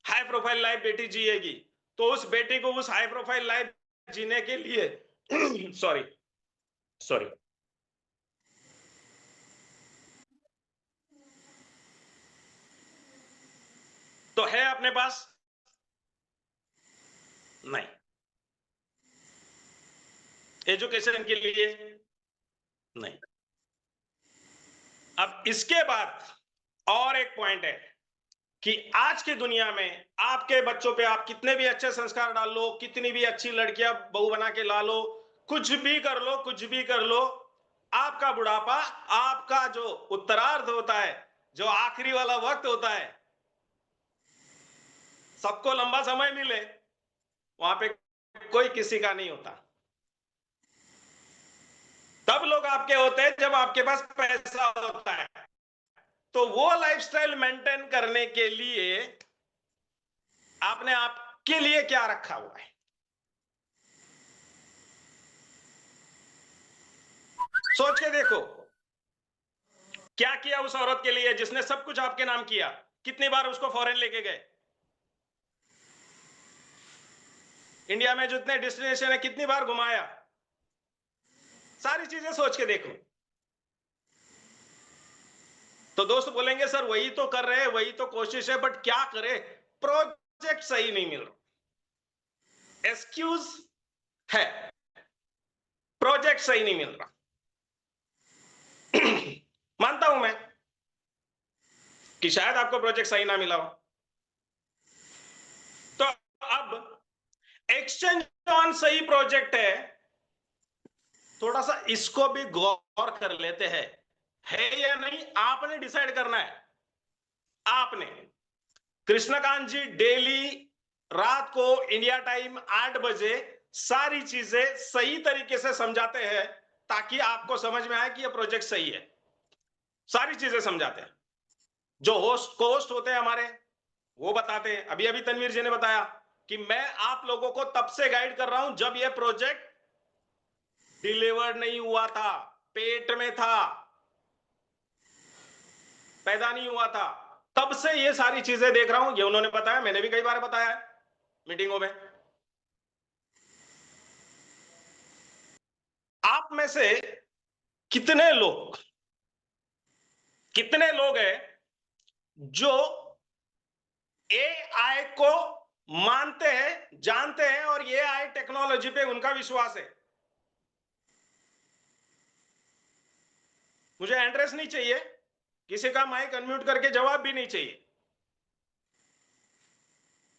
हाई प्रोफाइल लाइफ बेटी जिएगी। तो उस बेटी को उस हाई प्रोफाइल लाइफ जीने के लिए सॉरी तो है अपने पास? नहीं। एजुकेशन के लिए नहीं। अब इसके बाद और एक पॉइंट है कि आज की दुनिया में आपके बच्चों पे आप कितने भी अच्छे संस्कार डाल लो, कितनी भी अच्छी लड़कियां बहू बना के ला लो, कुछ भी कर लो, कुछ भी कर लो, आपका बुढ़ापा, आपका जो उत्तरार्ध होता है, जो आखिरी वाला वक्त होता है, सबको लंबा समय मिले, वहां पे कोई किसी का नहीं होता। तब लोग आपके होते हैं जब आपके पास पैसा होता है। तो वो लाइफस्टाइल मेंटेन करने के लिए आपने आपके लिए क्या रखा हुआ है? सोच के देखो, क्या किया उस औरत के लिए जिसने सब कुछ आपके नाम किया? कितनी बार उसको फॉरेन लेके गए? इंडिया में जितने डेस्टिनेशन है कितनी बार घुमाया? सारी चीजें सोच के देखो। तो दोस्त बोलेंगे सर वही तो कर रहे हैं, वही तो कोशिश है, बट क्या करे, प्रोजेक्ट सही नहीं मिल रहा। एक्सक्यूज है, प्रोजेक्ट सही नहीं मिल रहा। मानता हूं मैं कि शायद आपको प्रोजेक्ट सही ना मिला हो। तो अब एक्सचेंज ऑन सही प्रोजेक्ट है, थोड़ा सा इसको भी गौर कर लेते हैं, है या नहीं आपने डिसाइड करना है। आपने कृष्णकांत जी डेली रात को इंडिया टाइम 8 बजे सारी चीजें सही तरीके से समझाते हैं ताकि आपको समझ में आए कि यह प्रोजेक्ट सही है। सारी चीजें समझाते हैं। जो होस्ट को होस्ट होते हैं हमारे, वो बताते हैं। अभी अभी तनवीर जी ने बताया कि मैं आप लोगों को तब से गाइड कर रहा हूं जब यह प्रोजेक्ट डिलीवर्ड नहीं हुआ था, पेट में था, पैदा नहीं हुआ था, तब से ये सारी चीजें देख रहा हूं। ये उन्होंने बताया, मैंने भी कई बार बताया है मीटिंगों में। आप में से कितने लोग हैं जो एआई को मानते हैं, जानते हैं और एआई टेक्नोलॉजी पे उनका विश्वास है? मुझे एड्रेस नहीं चाहिए, किसी का माइक अनम्यूट करके जवाब भी नहीं चाहिए।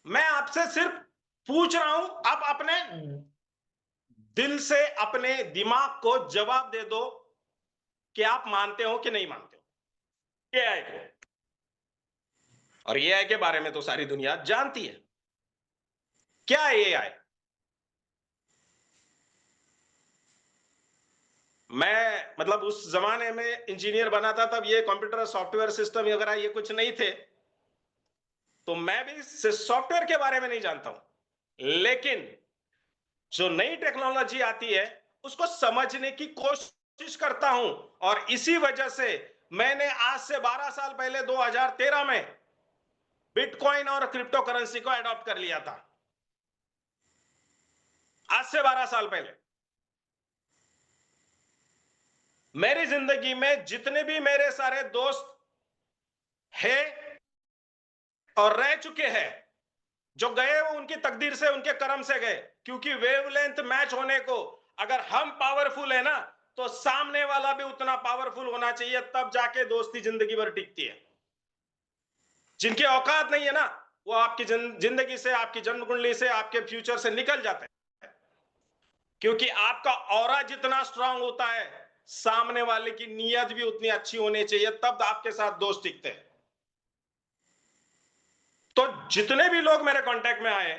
मैं आपसे सिर्फ पूछ रहा हूं, आप अपने दिल से अपने दिमाग को जवाब दे दो कि आप मानते हो कि नहीं मानते हो एआई को। और एआई के बारे में तो सारी दुनिया जानती है। क्या है एआई? मैं मतलब उस जमाने में इंजीनियर बना था, तब ये कंप्यूटर सॉफ्टवेयर सिस्टम वगैरह ये कुछ नहीं थे, तो मैं भी सॉफ्टवेयर के बारे में नहीं जानता हूं। लेकिन जो नई टेक्नोलॉजी आती है उसको समझने की कोशिश करता हूं। और इसी वजह से मैंने आज से 12 साल पहले 2013 में बिटकॉइन और क्रिप्टो करेंसी को अडॉप्ट कर लिया था। आज से 12 साल पहले मेरी जिंदगी में जितने भी मेरे सारे दोस्त हैं और रह चुके हैं, जो गए वो उनकी तकदीर से, उनके कर्म से गए। क्योंकि वेवलेंथ मैच होने को, अगर हम पावरफुल है ना, तो सामने वाला भी उतना पावरफुल होना चाहिए, तब जाके दोस्ती जिंदगी भर टिकती है। जिनकी औकात नहीं है ना, वो आपकी जिंदगी से, आपकी जन्म कुंडली से, आपके फ्यूचर से निकल जाते हैं। क्योंकि आपका ऑरा जितना स्ट्रांग होता है, सामने वाले की नीयत भी उतनी अच्छी होनी चाहिए, तब आपके साथ दोस्त टिकते हैं। तो जितने भी लोग मेरे कांटेक्ट में आए,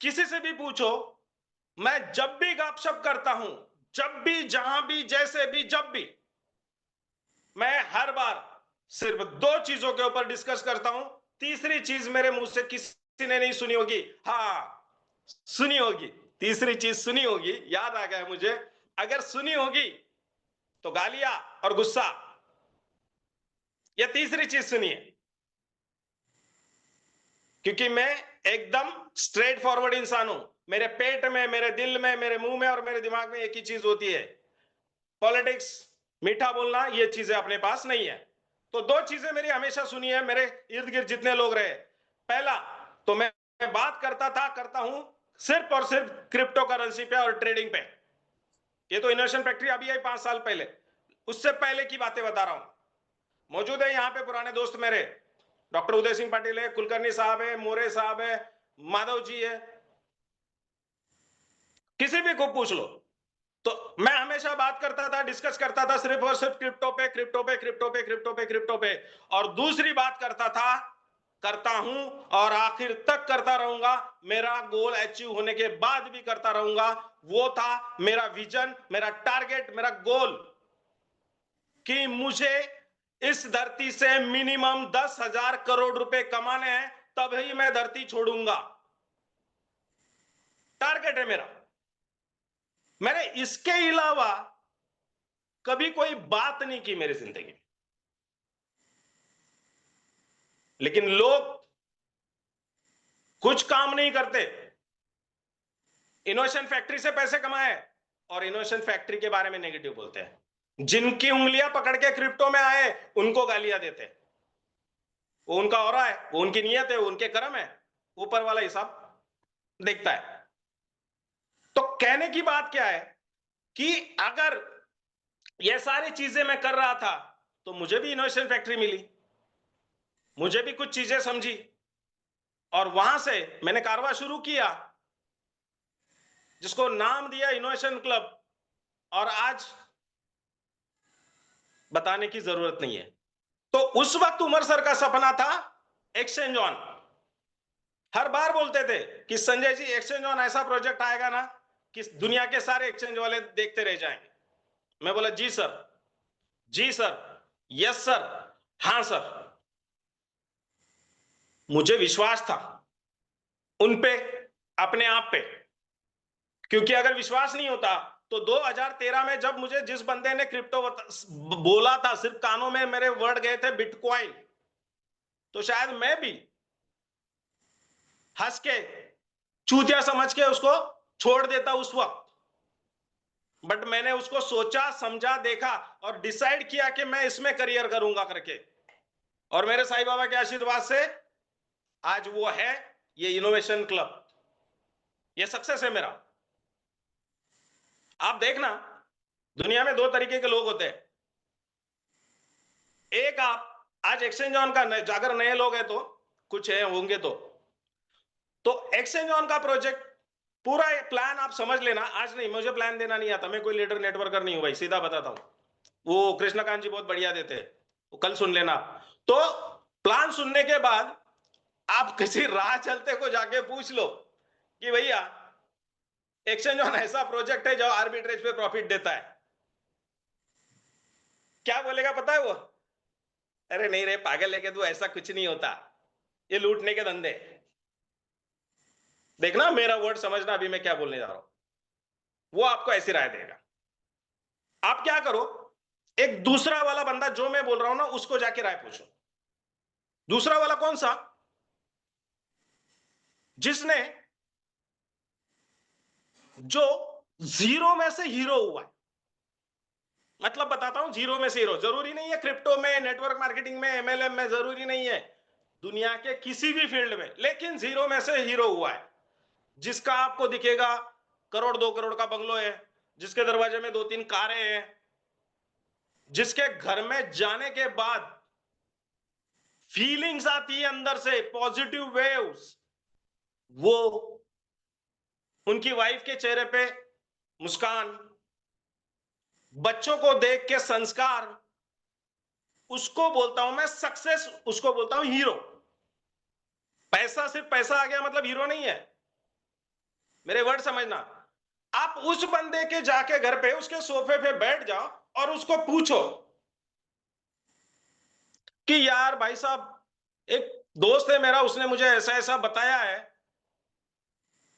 किसी से भी पूछो, मैं जब भी गपशप करता हूं, जब भी, जहां भी, जैसे भी, जब भी, मैं हर बार सिर्फ 2 चीजों के ऊपर डिस्कस करता हूं। तीसरी चीज मेरे मुंह से किसी ने नहीं सुनी होगी। हाँ, सुनी होगी, तीसरी चीज सुनी होगी, याद आ गया मुझे। अगर सुनी होगी तो गालियां और गुस्सा, यह तीसरी चीज सुनिए। क्योंकि मैं एकदम स्ट्रेट फॉरवर्ड इंसान हूं। मेरे पेट में, मेरे दिल में, मेरे मुंह में और मेरे दिमाग में एक ही चीज होती है, पॉलिटिक्स, मीठा बोलना, ये चीजें अपने पास नहीं है। तो 2 चीजें मेरी हमेशा सुनी है, मेरे इर्द गिर्द जितने लोग रहे। पहला तो मैं बात करता हूं सिर्फ और सिर्फ क्रिप्टो करेंसी पे और ट्रेडिंग पे। ये तो इनोवेशन फैक्ट्री अभी आई 5 साल पहले, उससे पहले की बातें बता रहा हूं। मौजूद है यहां पे पुराने दोस्त मेरे, डॉक्टर उदय सिंह पाटिल है, कुलकर्णी साहब है, मोरे साहब है, माधव जी है, किसी भी को पूछ लो। तो मैं हमेशा बात करता था, डिस्कस करता था सिर्फ और सिर्फ क्रिप्टो पे, क्रिप्टो पे, क्रिप्टो पे, क्रिप्टो पे, क्रिप्टो पे। और दूसरी बात करता हूं और आखिर तक करता रहूंगा। मेरा गोल अचीव होने के बाद भी करता रहूंगा। वो था मेरा विजन, मेरा टारगेट, मेरा गोल, कि मुझे इस धरती से मिनिमम 10,000 करोड़ रुपए कमाने हैं, तभी मैं धरती छोड़ूंगा। टारगेट है मेरा। मैंने इसके अलावा कभी कोई बात नहीं की मेरी जिंदगी में। लेकिन लोग कुछ काम नहीं करते, इनोवेशन फैक्ट्री से पैसे कमाए और इनोवेशन फैक्ट्री के बारे में नेगेटिव बोलते हैं। जिनकी उंगलियां पकड़ के क्रिप्टो में आए, उनको गालियां देते हैं। वो उनका ऑरा है, वो उनकी नीयत है, वो उनके कर्म है, ऊपर वाला हिसाब देखता है। तो कहने की बात क्या है कि अगर ये सारी चीजें मैं कर रहा था, तो मुझे भी इनोवेशन फैक्ट्री मिली, मुझे भी कुछ चीजें समझी, और वहां से मैंने कारवा शुरू किया, जिसको नाम दिया इनोवेशन क्लब। और आज बताने की जरूरत नहीं है। तो उस वक्त उमर सर का सपना था एक्सचेंज ऑन। हर बार बोलते थे कि संजय जी, एक्सचेंज ऑन ऐसा प्रोजेक्ट आएगा ना कि दुनिया के सारे एक्सचेंज वाले देखते रह जाएंगे। मैं बोला जी सर, जी सर, यस सर, हां सर। मुझे विश्वास था उन पे, अपने आप पे। क्योंकि अगर विश्वास नहीं होता तो 2013 में जब मुझे जिस बंदे ने क्रिप्टो बोला था, सिर्फ कानों में मेरे वर्ड गए थे बिटकॉइन, तो शायद मैं भी हंस के, चूतिया समझ के उसको छोड़ देता उस वक्त। बट मैंने उसको सोचा, समझा, देखा और डिसाइड किया कि मैं इसमें करियर करूंगा करके। और मेरे साईं बाबा के आशीर्वाद से आज वो है ये इनोवेशन क्लब, ये सक्सेस है मेरा। आप देखना, दुनिया में 2 तरीके के लोग होते हैं। एक, आप आज एक्सचेंज ऑन का, अगर नए लोग हैं तो कुछ है होंगे, तो एक्सचेंज ऑन का प्रोजेक्ट पूरा प्लान आप समझ लेना। आज नहीं, मुझे प्लान देना नहीं आता, मैं कोई लीडर नेटवर्कर नहीं हूं भाई, सीधा बताता हूं। वो कृष्णकांत जी बहुत बढ़िया देते हैं, वो कल सुन लेना। तो प्लान सुनने के बाद आप किसी राह चलते को जाके पूछ लो कि भैया एक्सचेंज ऑन ऐसा प्रोजेक्ट है जो आर्बिट्रेज पे प्रॉफिट देता है, क्या बोलेगा पता है वो? अरे नहीं रे पागल है, कि तू, ऐसा कुछ नहीं होता, ये लूटने के धंधे। देखना मेरा वर्ड समझना, अभी मैं क्या बोलने जा रहा हूं। वो आपको ऐसी राय देगा। आप क्या करो, एक दूसरा वाला बंदा जो मैं बोल रहा हूं ना, उसको जाके राय पूछो। दूसरा वाला कौन सा? जिसने, जो जीरो में से हीरो हुआ है। मतलब बताता हूं, जीरो में से हीरो जरूरी नहीं है क्रिप्टो में, नेटवर्क मार्केटिंग में, एमएलएम में, जरूरी नहीं है, दुनिया के किसी भी फील्ड में, लेकिन जीरो में से हीरो हुआ है। जिसका आपको दिखेगा 1-2 करोड़ का बंगलो है, जिसके दरवाजे में 2-3 कारें हैं, जिसके घर में जाने के बाद फीलिंग्स आती है अंदर से, पॉजिटिव वेव्स, वो उनकी वाइफ के चेहरे पे मुस्कान, बच्चों को देख के संस्कार, उसको बोलता हूं मैं सक्सेस, उसको बोलता हूं हीरो। पैसा सिर्फ पैसा आ गया मतलब हीरो नहीं है, मेरे वर्ड समझना। आप उस बंदे के जाके घर पे उसके सोफे पे बैठ जाओ और उसको पूछो कि यार भाई साहब, एक दोस्त है मेरा, उसने मुझे ऐसा ऐसा बताया है,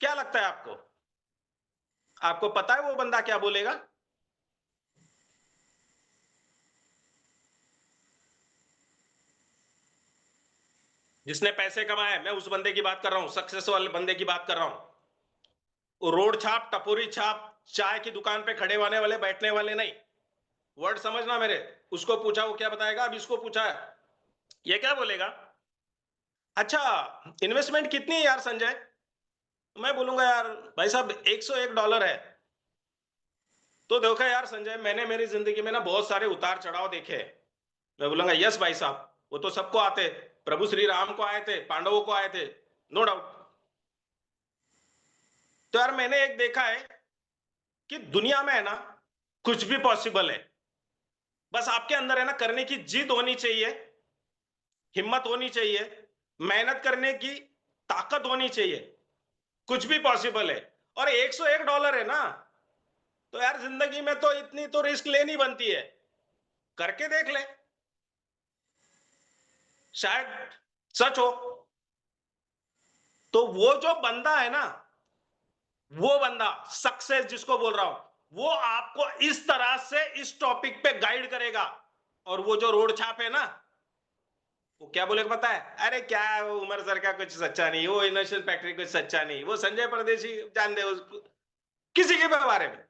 क्या लगता है आपको? आपको पता है वो बंदा क्या बोलेगा? जिसने पैसे कमाए, मैं उस बंदे की बात कर रहा हूं, सक्सेस वाले बंदे की बात कर रहा हूं। वो रोड छाप, टपोरी छाप, चाय की दुकान पे खड़े होने वाले, बैठने वाले नहीं। वर्ड समझना मेरे। उसको पूछा, वो क्या बताएगा? अब इसको पूछा है, ये क्या बोलेगा? अच्छा, इन्वेस्टमेंट कितनी है यार संजय? मैं बोलूंगा यार भाई साहब $101 है। तो देखो यार संजय, मैंने मेरी जिंदगी में ना बहुत सारे उतार चढ़ाव देखे हैं। मैं बोलूंगा यस भाई साहब, वो तो सबको आते, प्रभु श्री राम को आए थे, पांडवों को आए थे, नो डाउट। तो यार मैंने एक देखा है कि दुनिया में है ना, कुछ भी पॉसिबल है। बस आपके अंदर है ना करने की जिद होनी चाहिए, हिम्मत होनी चाहिए, मेहनत करने की ताकत होनी चाहिए, कुछ भी पॉसिबल है। और $101 है ना, तो यार जिंदगी में तो इतनी तो रिस्क लेनी बनती है, करके देख ले, शायद सच हो। तो वो जो बंदा है ना, वो बंदा सक्सेस जिसको बोल रहा हूं, वो आपको इस तरह से इस टॉपिक पे गाइड करेगा। और वो जो रोड छाप है ना, वो क्या बोलेगा पता है? अरे क्या है, वो उमर सर का कुछ सच्चा नहीं, वो इनोवेशन फैक्ट्री कुछ सच्चा नहीं, वो संजय परदेशी जान दे उसको, किसी के बारे में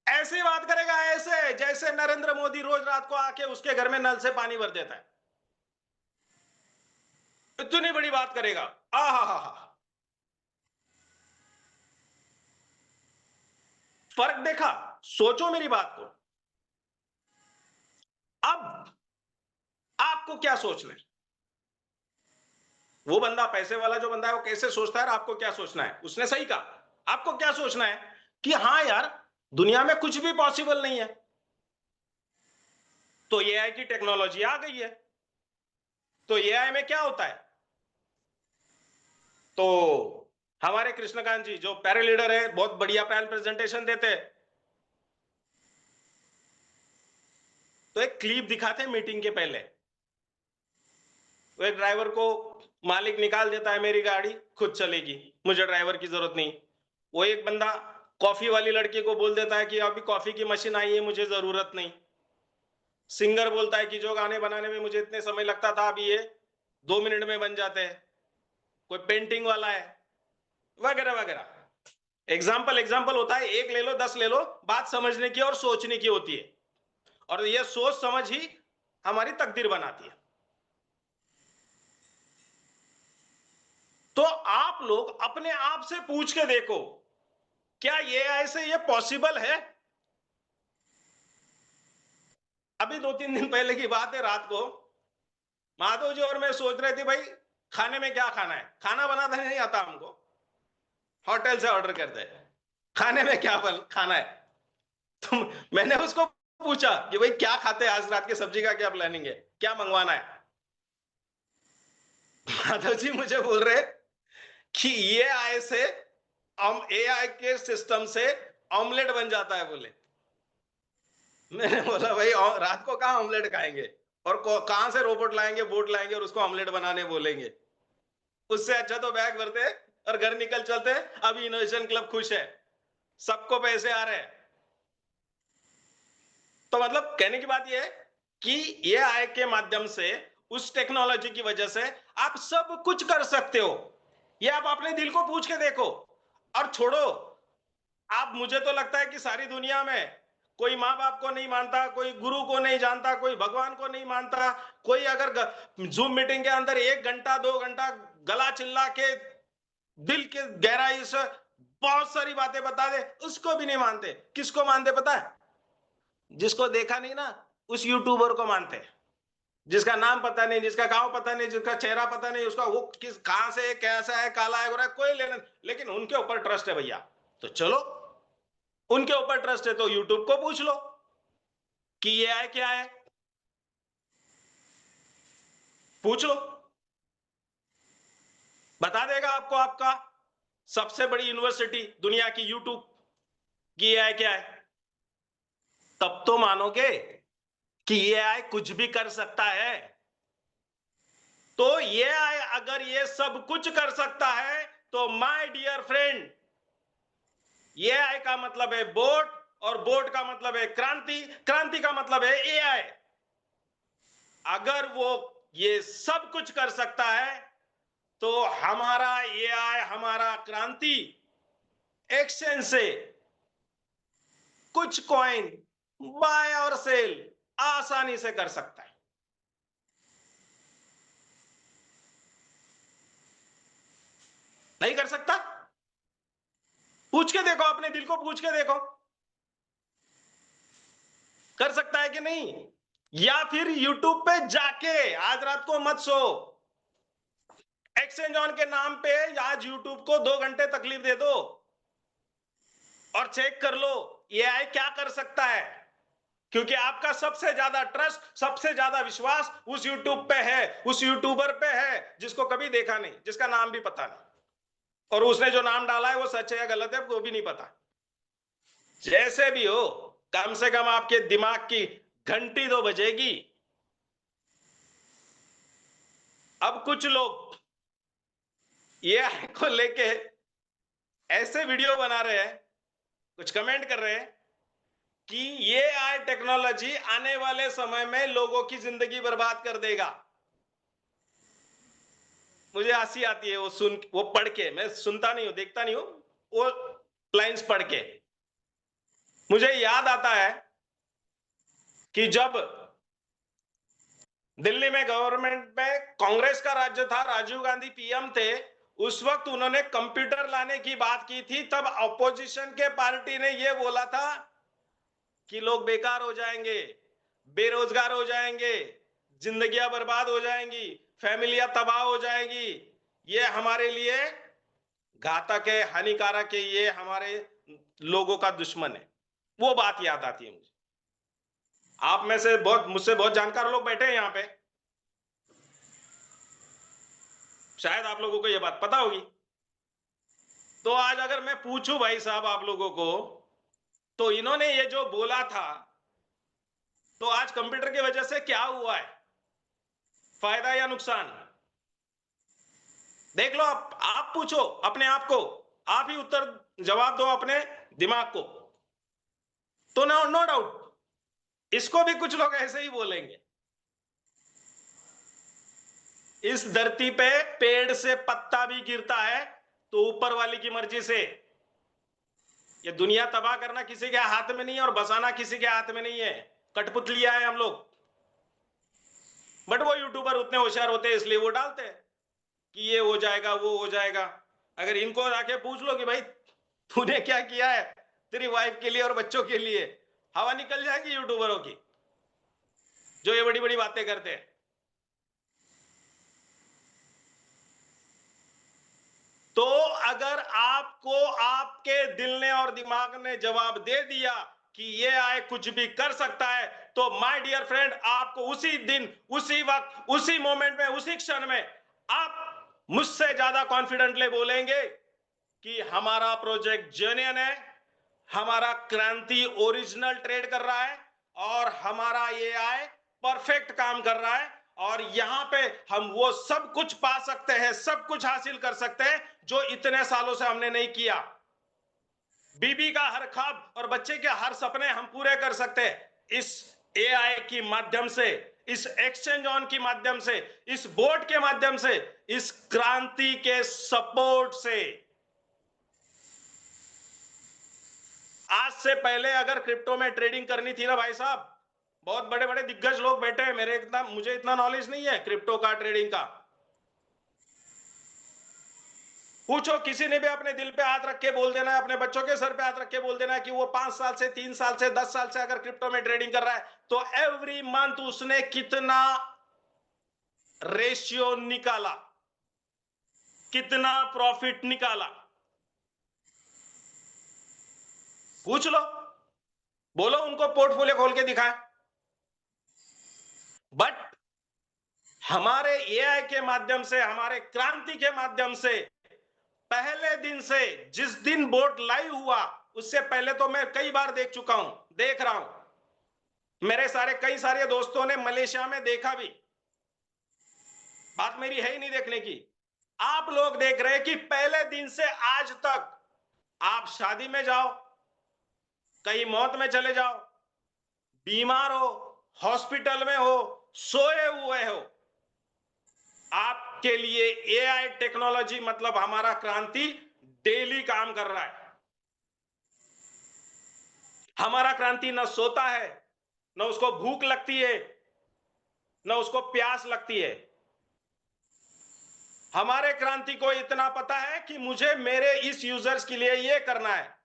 ऐसे बात करेगा, ऐसे जैसे नरेंद्र मोदी रोज रात को आके उसके घर में नल से पानी भर देता है। इतनी बड़ी बात करेगा, आहा। फर्क देखा? सोचो मेरी बात को। अब आपको क्या सोचना है? वो बंदा, पैसे वाला जो बंदा है, वो कैसे सोचता है, आपको क्या सोचना है? उसने सही कहा। आपको क्या सोचना है कि हाँ यार, दुनिया में कुछ भी पॉसिबल नहीं है। तो एआई की टेक्नोलॉजी आ गई है। तो एआई में क्या होता है? तो हमारे कृष्णकांत जी जो पैरा लीडर है, बहुत बढ़िया पैनल प्रेजेंटेशन देते हैं। तो एक क्लिप दिखाते हैं मीटिंग के पहले। वो एक ड्राइवर को मालिक निकाल देता है, मेरी गाड़ी खुद चलेगी, मुझे ड्राइवर की जरूरत नहीं। वो एक बंदा कॉफी वाली लड़की को बोल देता है कि अभी कॉफी की मशीन आई है, मुझे जरूरत नहीं। सिंगर बोलता है कि जो गाने बनाने में मुझे इतने समय लगता था, अभी ये 2 मिनट में बन जाते हैं। कोई पेंटिंग वाला है, वगैरह वगैरह। एग्जाम्पल एग्जाम्पल होता है, एक ले लो, 10 ले लो, बात समझने की और सोचने की होती है। और ये सोच समझ ही हमारी तकदीर बनाती है। तो आप लोग अपने आप से पूछ के देखो, क्या ये ऐसे ये पॉसिबल है? अभी 2-3 दिन पहले की बात है, रात को माधव जी और मैं सोच रहे थे भाई खाने में क्या खाना है। खाना बनाना नहीं आता हमको, होटल से ऑर्डर करते हैं। खाने में क्या खाना है? तो मैंने उसको पूछा कि भाई क्या खाते हैं आज, रात की सब्जी का क्या प्लानिंग है, क्या मंगवाना है? माधव जी मुझे बोल रहे कि ये आए से एआई के सिस्टम से ऑमलेट बन जाता है बोले। मैंने बोला भाई रात को कहां ऑमलेट खाएंगे, और कहां से रोबोट लाएंगे, बोट लाएंगे और उसको ऑमलेट बनाने बोलेंगे? उससे अच्छा तो बैग भरते और घर निकल चलते। अभी इनोवेशन क्लब खुश है, सबको पैसे आ रहे हैं। तो मतलब कहने की बात यह है कि ये आय के माध्यम से, उस टेक्नोलॉजी की वजह से आप सब कुछ कर सकते हो। ये आप अपने दिल को पूछ के देखो। और छोड़ो, आप, मुझे तो लगता है कि सारी दुनिया में कोई माँ बाप को नहीं मानता, कोई गुरु को नहीं जानता, कोई भगवान को नहीं मानता, कोई अगर जूम मीटिंग के अंदर 1 घंटा 2 घंटा गला चिल्ला के दिल के गहराई से बहुत सारी बातें बता दे, उसको भी नहीं मानते। किसको मानते पता है? जिसको देखा नहीं ना, उस यूट्यूबर को मानते। जिसका नाम पता नहीं, जिसका गांव पता नहीं, जिसका चेहरा पता नहीं, उसका वो किस कहां से है, कैसा है, काला है, गोरा है, कोई लेना, लेकिन उनके ऊपर ट्रस्ट है भैया। तो चलो, उनके ऊपर ट्रस्ट है तो यूट्यूब को पूछ लो कि ये आए क्या है, पूछ लो, बता देगा आपको आपका सबसे बड़ी यूनिवर्सिटी दुनिया की, यूट्यूब की ये आए क्या है। तब तो मानोगे कि ये आए कुछ भी कर सकता है। तो ये आए अगर ये सब कुछ कर सकता है तो माय डियर फ्रेंड, ये आई का मतलब है बोट, और बोट का मतलब है क्रांति, क्रांति का मतलब है एआई। अगर वो ये सब कुछ कर सकता है तो हमारा एआई, हमारा क्रांति एक्सचेंज से कुछ कॉइन बाय और सेल आसानी से कर सकता है। नहीं कर सकता? पूछ के देखो, अपने दिल को पूछ के देखो, कर सकता है कि नहीं। या फिर YouTube पे जाके आज रात को मत सो, एक्सचेंज ऑन के नाम पे आज YouTube को 2 घंटे तकलीफ दे दो और चेक कर लो एआई क्या कर सकता है, क्योंकि आपका सबसे ज्यादा ट्रस्ट, सबसे ज्यादा विश्वास उस YouTube पे है, उस यूट्यूबर पे है जिसको कभी देखा नहीं, जिसका नाम भी पता नहीं, और उसने जो नाम डाला है वो सच है या गलत है वो भी नहीं पता। जैसे भी हो, कम से कम आपके दिमाग की घंटी तो बजेगी। अब कुछ लोग ये को लेके ऐसे वीडियो बना रहे हैं, कुछ कमेंट कर रहे हैं कि ये आई टेक्नोलॉजी आने वाले समय में लोगों की जिंदगी बर्बाद कर देगा। मुझे हंसी आती है वो पढ़ के, मैं सुनता नहीं हूं, देखता नहीं हूं, वो लाइंस पढ़ के मुझे याद आता है कि जब दिल्ली में गवर्नमेंट में कांग्रेस का राज्य था, राजीव गांधी पीएम थे, उस वक्त उन्होंने कंप्यूटर लाने की बात की थी। तब अपोजिशन के पार्टी ने यह बोला था कि लोग बेकार हो जाएंगे, बेरोजगार हो जाएंगे, जिंदगियां बर्बाद हो जाएंगी, फैमिलियां तबाह हो जाएंगी, ये हमारे लिए घातक है, हानिकारक है, ये हमारे लोगों का दुश्मन है। वो बात याद आती है मुझे। आप में से मुझसे बहुत जानकार लोग बैठे हैं यहां पे, शायद आप लोगों को यह बात पता होगी। तो आज अगर मैं पूछूं भाई साहब आप लोगों को, तो इन्होंने ये जो बोला था, तो आज कंप्यूटर की वजह से क्या हुआ है, फायदा या नुकसान? देख लो, आप पूछो अपने आप को, आप ही उत्तर जवाब दो अपने दिमाग को। तो नो डाउट इसको भी कुछ लोग ऐसे ही बोलेंगे। इस धरती पे पेड़ से पत्ता भी गिरता है तो ऊपर वाली की मर्जी से। ये दुनिया तबाह करना किसी के हाथ में नहीं है और बसाना किसी के हाथ में नहीं है। कठपुतलियां है हम लोग, बट वो यूट्यूबर उतने होशियार होते हैं इसलिए वो डालते हैं कि ये हो जाएगा, वो हो जाएगा। अगर इनको आके पूछ लो कि भाई तूने क्या किया है तेरी वाइफ के लिए और बच्चों के लिए, हवा निकल जाएगी यूट्यूबरों की जो ये बड़ी बड़ी बातें करते हैं। तो अगर आपको आपके दिल ने और दिमाग ने जवाब दे दिया कि ये आए कुछ भी कर सकता है, तो माय डियर फ्रेंड, आपको उसी दिन, उसी वक्त, उसी मोमेंट में, उसी क्षण में आप मुझसे ज्यादा कॉन्फिडेंटली बोलेंगे कि हमारा प्रोजेक्ट जेन्युइन है, हमारा क्रांति ओरिजिनल ट्रेड कर रहा है और हमारा एआई परफेक्ट काम कर रहा है, और यहां पे हम वो सब कुछ पा सकते हैं, सब कुछ हासिल कर सकते हैं जो इतने सालों से हमने नहीं किया। बीबी का हर ख्वाब और बच्चे के हर सपने हम पूरे कर सकते हैं इस एआई के माध्यम से, इस एक्सचेंज ऑन के माध्यम से, इस बोर्ड के माध्यम से, इस क्रांति के सपोर्ट से। आज से पहले अगर क्रिप्टो में ट्रेडिंग करनी थी ना भाई साहब, बहुत बड़े बड़े दिग्गज लोग बैठे हैं, मुझे इतना नॉलेज नहीं है क्रिप्टो का, ट्रेडिंग का। पूछो, किसी ने भी अपने दिल पे हाथ रख के बोल देना है, अपने बच्चों के सर पे हाथ रख के बोल देना है कि वो 5 साल से, 3 साल से, 10 साल से अगर क्रिप्टो में ट्रेडिंग कर रहा है तो एवरी मंथ उसने कितना रेशियो निकाला, कितना प्रॉफिट निकाला, पूछ लो, बोलो उनको पोर्टफोलियो खोल के दिखाएं। बट हमारे एआई के माध्यम से, हमारे क्रांति के माध्यम से, पहले दिन से, जिस दिन बोर्ड लाइव हुआ उससे पहले तो मैं कई बार देख चुका हूं, देख रहा हूं, मेरे कई सारे दोस्तों ने मलेशिया में देखा भी, बात मेरी है ही नहीं देखने की। आप लोग देख रहे हैं कि पहले दिन से आज तक आप शादी में जाओ, कहीं मौत में चले जाओ, बीमार हो, हॉस्पिटल में हो, सोए हुए हो, आपके लिए एआई टेक्नोलॉजी मतलब हमारा क्रांति डेली काम कर रहा है। हमारा क्रांति न सोता है, न उसको भूख लगती है, न उसको प्यास लगती है। हमारे क्रांति को इतना पता है कि मुझे मेरे इस यूजर्स के लिए ये करना है,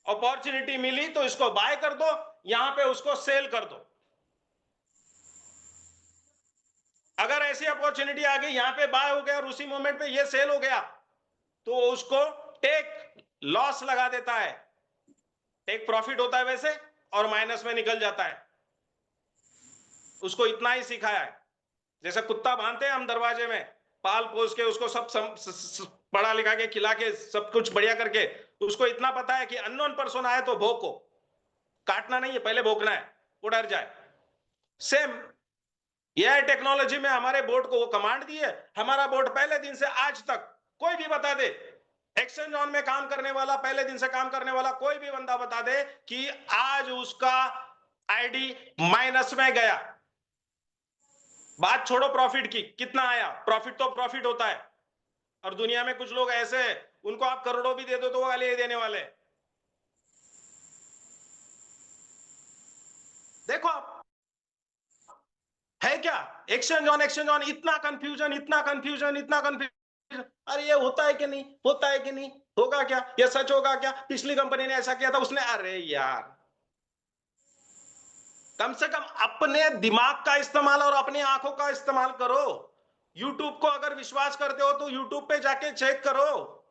अपॉर्चुनिटी मिली तो इसको बाय कर दो, यहां पे उसको सेल कर दो। अगर ऐसी अपॉर्चुनिटी आ गई, यहां पे बाय हो गया और उसी मोमेंट पे ये सेल हो गया, तो उसको टेक लॉस लगा देता है। टेक प्रॉफिट होता है वैसे, और माइनस में निकल जाता है। उसको इतना ही सिखाया है, जैसे कुत्ता बांधते हैं हम दरवाजे में, पाल पोस के उसको सब पढ़ा लिखा के खिला के सब कुछ बढ़िया करके, उसको इतना पता है कि अननोन पर्सन आए तो भौंको, काटना नहीं है, पहले भौंकना है, वो डर जाए। सेम एआई टेक्नोलॉजी में हमारे बोर्ड को वो कमांड दी है। हमारा बोर्ड पहले दिन से आज तक कोई भी बता दे, एक्सचेंज ऑन में काम करने वाला, पहले दिन से काम करने वाला कोई भी बंदा बता दे कि आज उसका आईडी माइनस में गया। बात छोड़ो प्रॉफिट की, कितना आया, प्रॉफिट तो प्रॉफिट होता है। और दुनिया में कुछ लोग ऐसे हैं, उनको आप करोड़ों भी दे दो तो वो गाली देने वाले। देखो आप, है क्या एक्सचेंज ऑन, इतना कंफ्यूजन, इतना कंफ्यूजन, इतना कंफ्यूजन। अरे ये होता है कि नहीं, होता है कि नहीं, होगा क्या, ये सच होगा क्या, पिछली कंपनी ने ऐसा किया था, उसने, अरे यार, कम से कम अपने दिमाग का इस्तेमाल और अपनी आंखों का इस्तेमाल करो। यूट्यूब को अगर विश्वास करते हो तो यूट्यूब पे जाके चेक करो।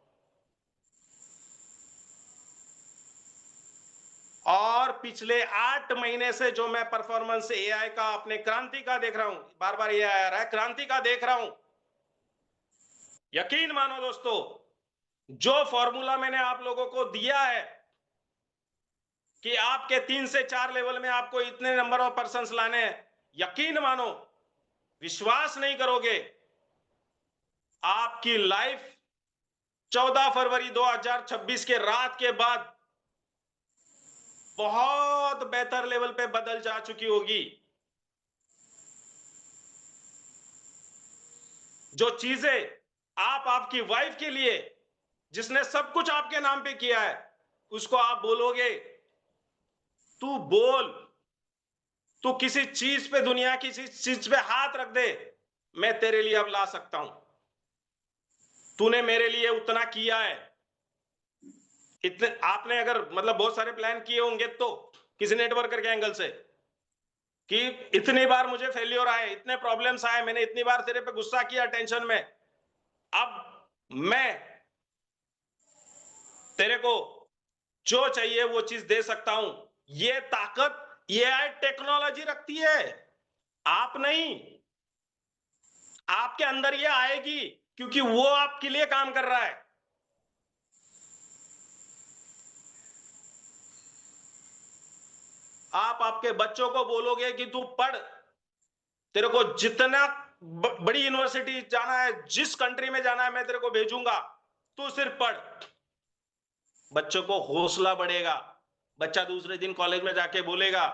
और पिछले 8 महीने से जो मैं परफॉर्मेंस एआई का, अपने क्रांति का देख रहा हूं, बार बार ये आ रहा है, क्रांति का देख रहा हूं, यकीन मानो दोस्तों, जो फॉर्मूला मैंने आप लोगों को दिया है कि आपके 3 से 4 लेवल में आपको इतने नंबर ऑफ पर्संस लाने हैं, यकीन मानो, विश्वास नहीं करोगे, आपकी लाइफ 14 फरवरी 2026 के रात के बाद बहुत बेहतर लेवल पे बदल जा चुकी होगी। जो चीजें आप आपकी वाइफ के लिए, जिसने सब कुछ आपके नाम पे किया है, उसको आप बोलोगे, तू बोल, तू किसी चीज पे, दुनिया की चीज पे हाथ रख दे, मैं तेरे लिए अब ला सकता हूं। तूने मेरे लिए उतना किया है, इतने आपने अगर मतलब बहुत सारे प्लान किए होंगे तो किसी नेटवर्कर के एंगल से, कि इतनी बार मुझे फेल्योर आए, इतने प्रॉब्लम्स आए, मैंने इतनी बार तेरे पे गुस्सा किया टेंशन में, अब मैं तेरे को जो चाहिए वो चीज दे सकता हूं। ये ताकत एआई टेक्नोलॉजी रखती है, आप नहीं। आपके अंदर ये आएगी क्योंकि वो आपके लिए काम कर रहा है। आप आपके बच्चों को बोलोगे कि तू पढ़, तेरे को जितना बड़ी यूनिवर्सिटी जाना है, जिस कंट्री में जाना है, मैं तेरे को भेजूंगा, तू सिर्फ पढ़। बच्चों को हौसला बढ़ेगा। बच्चा दूसरे दिन कॉलेज में जाके बोलेगा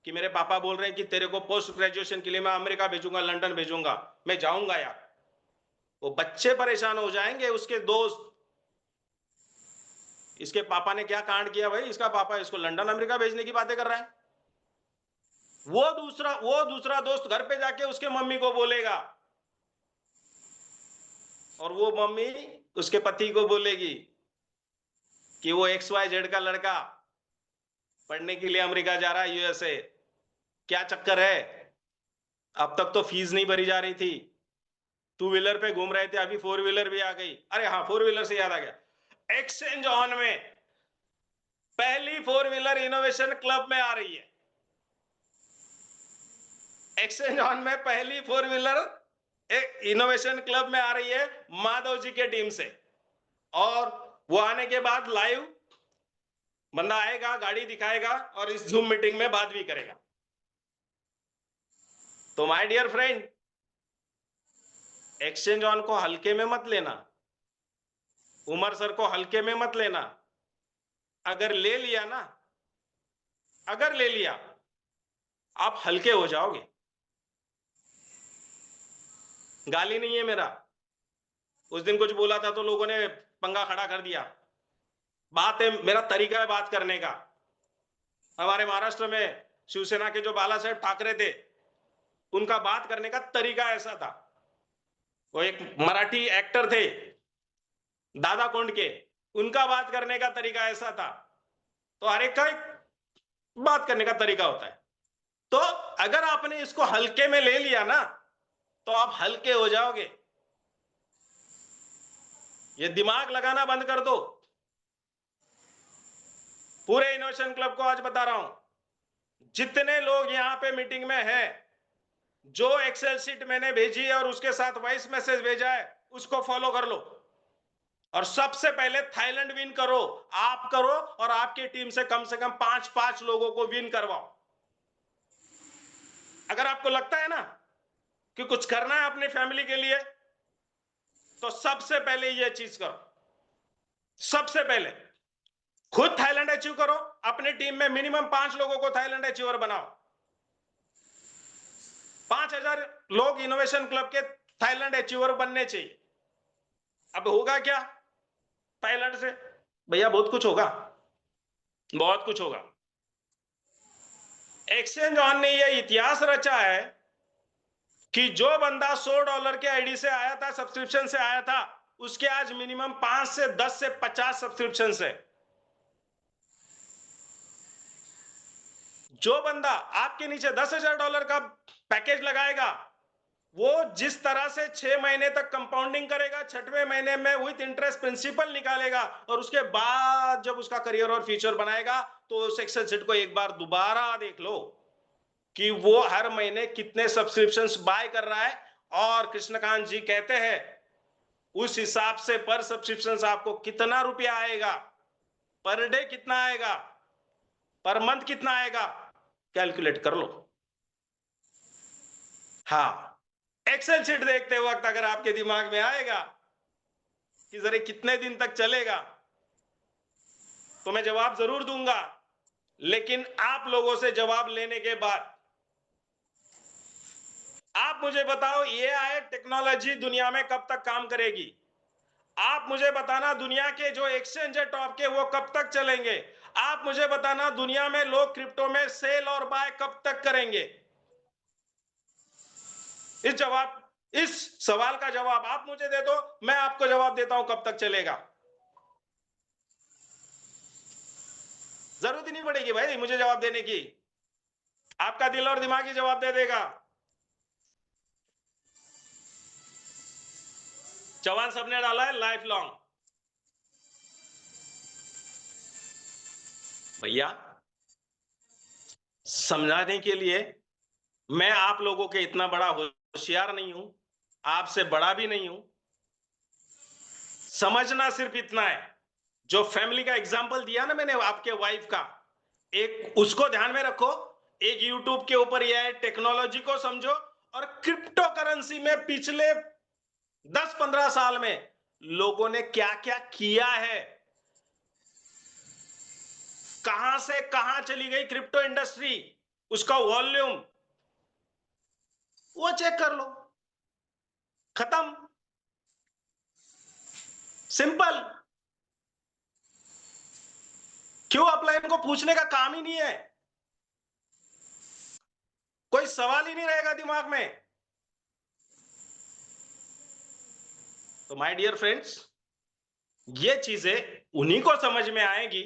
कि मेरे पापा बोल रहे हैं कि तेरे को पोस्ट ग्रेजुएशन के लिए मैं अमेरिका भेजूंगा, लंदन भेजूंगा, मैं जाऊंगा यार। वो बच्चे परेशान हो जाएंगे, उसके दोस्त, इसके पापा ने क्या कांड किया भाई, इसका पापा इसको लंदन अमेरिका भेजने की बातें कर रहा है। वो दूसरा दोस्त घर पे जाके उसके मम्मी को बोलेगा, और वो मम्मी उसके पति को बोलेगी कि वो XYZ का लड़का पढ़ने के लिए अमेरिका जा रहा है, यूएसए, क्या चक्कर है। अब तक तो फीस नहीं भरी जा रही थी, 2 व्हीलर पे घूम रहे थे, अभी 4 व्हीलर भी आ गई। अरे हाँ, 4 व्हीलर से याद आ गया, एक्सचेंज ऑन में पहली 4 व्हीलर इनोवेशन क्लब में आ रही है। एक्सचेंज ऑन में पहली 4 व्हीलर एक इनोवेशन क्लब में आ रही है माधव जी के टीम से, और वो आने के बाद लाइव बंदा आएगा, गाड़ी दिखाएगा और इस जूम मीटिंग में बात भी करेगा। तो my dear friend, exchange on को हल्के में मत लेना, उमर सर को हल्के में मत लेना। अगर ले लिया ना, अगर ले लिया, आप हल्के हो जाओगे। गाली नहीं है मेरा, उस दिन कुछ बोला था तो लोगों ने पंगा खड़ा कर दिया। बात है, मेरा तरीका है बात करने का। हमारे महाराष्ट्र में शिवसेना के जो बाला साहेब ठाकरे थे, उनका बात करने का तरीका ऐसा था। वो एक मराठी एक्टर थे दादा कोंडके, उनका बात करने का तरीका ऐसा था। तो हर एक का एक बात करने का तरीका होता है। तो अगर आपने इसको हल्के में ले लिया ना, तो आप हल्के हो जाओगे। ये दिमाग लगाना बंद कर दो। पूरे इनोवेशन क्लब को आज बता रहा हूं, जितने लोग यहां पे मीटिंग में हैं, जो एक्सेल शीट मैंने भेजी है और उसके साथ वॉइस मैसेज भेजा है, उसको फॉलो कर लो। और सबसे पहले थाईलैंड विन करो, आप करो, और आपकी टीम से कम 5 लोगों को विन करवाओ। अगर आपको लगता है ना कि कुछ करना है अपनी फैमिली के लिए, तो सबसे पहले ये चीज करो। सबसे पहले खुद थाईलैंड अचीव करो, अपनी टीम में मिनिमम 5 लोगों को थाईलैंड अचीवर बनाओ। 5000 लोग इनोवेशन क्लब के थाईलैंड अचीवर बनने चाहिए। अब होगा क्या थाईलैंड से? भैया बहुत कुछ होगा, बहुत कुछ होगा। एक्सचेंज ऑन ने यह इतिहास रचा है कि जो बंदा $100 के आईडी से आया था, सब्सक्रिप्शन से आया था, उसके आज मिनिमम 5 से 10 से 50 सब्सक्रिप्शन है। जो बंदा आपके नीचे $10,000 का पैकेज लगाएगा, वो जिस तरह से 6 महीने तक कंपाउंडिंग करेगा, 6वें महीने में विद इंटरेस्ट प्रिंसिपल निकालेगा, और उसके बाद जब उसका करियर और फ्यूचर बनाएगा, तो उस एक्सेल शीट को एक बार दोबारा देख लो कि वो हर महीने कितने सब्सक्रिप्शंस बाय कर रहा है। और कृष्णकांत जी कहते हैं उस हिसाब से पर सब्सक्रिप्शंस आपको कितना रुपया आएगा, पर डे कितना आएगा, पर मंथ कितना आएगा, कैलकुलेट कर लो। हाँ, एक्सेल शीट देखते वक्त अगर आपके दिमाग में आएगा कि जरा कितने दिन तक चलेगा, तो मैं जवाब जरूर दूंगा, लेकिन आप लोगों से जवाब लेने के बाद आप मुझे बताओ ये आए टेक्नोलॉजी दुनिया में कब तक काम करेगी। आप मुझे बताना दुनिया के जो एक्सचेंज है टॉप के, वो कब तक चलेंगे। आप मुझे बताना दुनिया में लोग क्रिप्टो में सेल और बाय कब तक करेंगे। इस सवाल का जवाब आप मुझे दे दो, मैं आपको जवाब देता हूं कब तक चलेगा। जरूरत ही नहीं पड़ेगी भाई मुझे जवाब देने की, आपका दिल और दिमाग ही जवाब दे देगा। चौहान साहब ने डाला है लाइफ लॉन्ग। भैया समझाने के लिए मैं आप लोगों के इतना बड़ा होशियार नहीं हूं, आपसे बड़ा भी नहीं हूं। समझना सिर्फ इतना है, जो फैमिली का एग्जांपल दिया ना मैंने आपके वाइफ का, एक उसको ध्यान में रखो। एक यूट्यूब के ऊपर यह है, टेक्नोलॉजी को समझो, और क्रिप्टो करेंसी में पिछले 10-15 साल में लोगों ने क्या क्या किया है, कहां से कहां चली गई क्रिप्टो इंडस्ट्री, उसका वॉल्यूम वो चेक कर लो। खत्म, सिंपल। क्यों अपलाइन को पूछने का काम ही नहीं है, कोई सवाल ही नहीं रहेगा दिमाग में। तो माय डियर फ्रेंड्स, ये चीजें उन्हीं को समझ में आएगी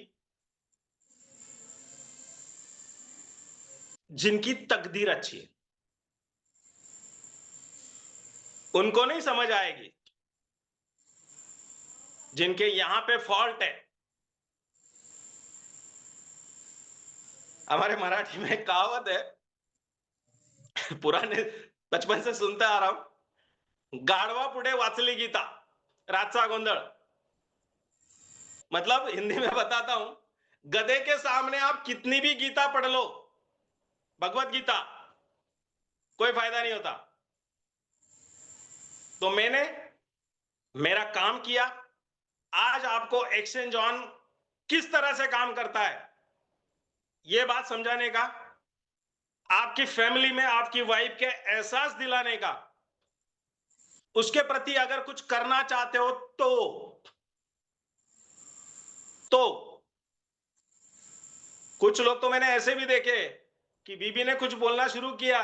जिनकी तकदीर अच्छी है। उनको नहीं समझ आएगी जिनके यहां पे फॉल्ट है। हमारे मराठी में एक कहावत है, पुराने बचपन से सुनता आ रहा हूं, गाढवा पुढे वाचली गीता, रातचा गोंधळ। मतलब हिंदी में बताता हूं, गधे के सामने आप कितनी भी गीता पढ़ लो, भगवत गीता, कोई फायदा नहीं होता। तो मैंने मेरा काम किया। आज आपको एक्सचेंज ऑन किस तरह से काम करता है यह बात समझाने का, आपकी फैमिली में आपकी वाइफ के एहसास दिलाने का, उसके प्रति अगर कुछ करना चाहते हो तो कुछ लोग तो मैंने ऐसे भी देखे कि बीबी ने कुछ बोलना शुरू किया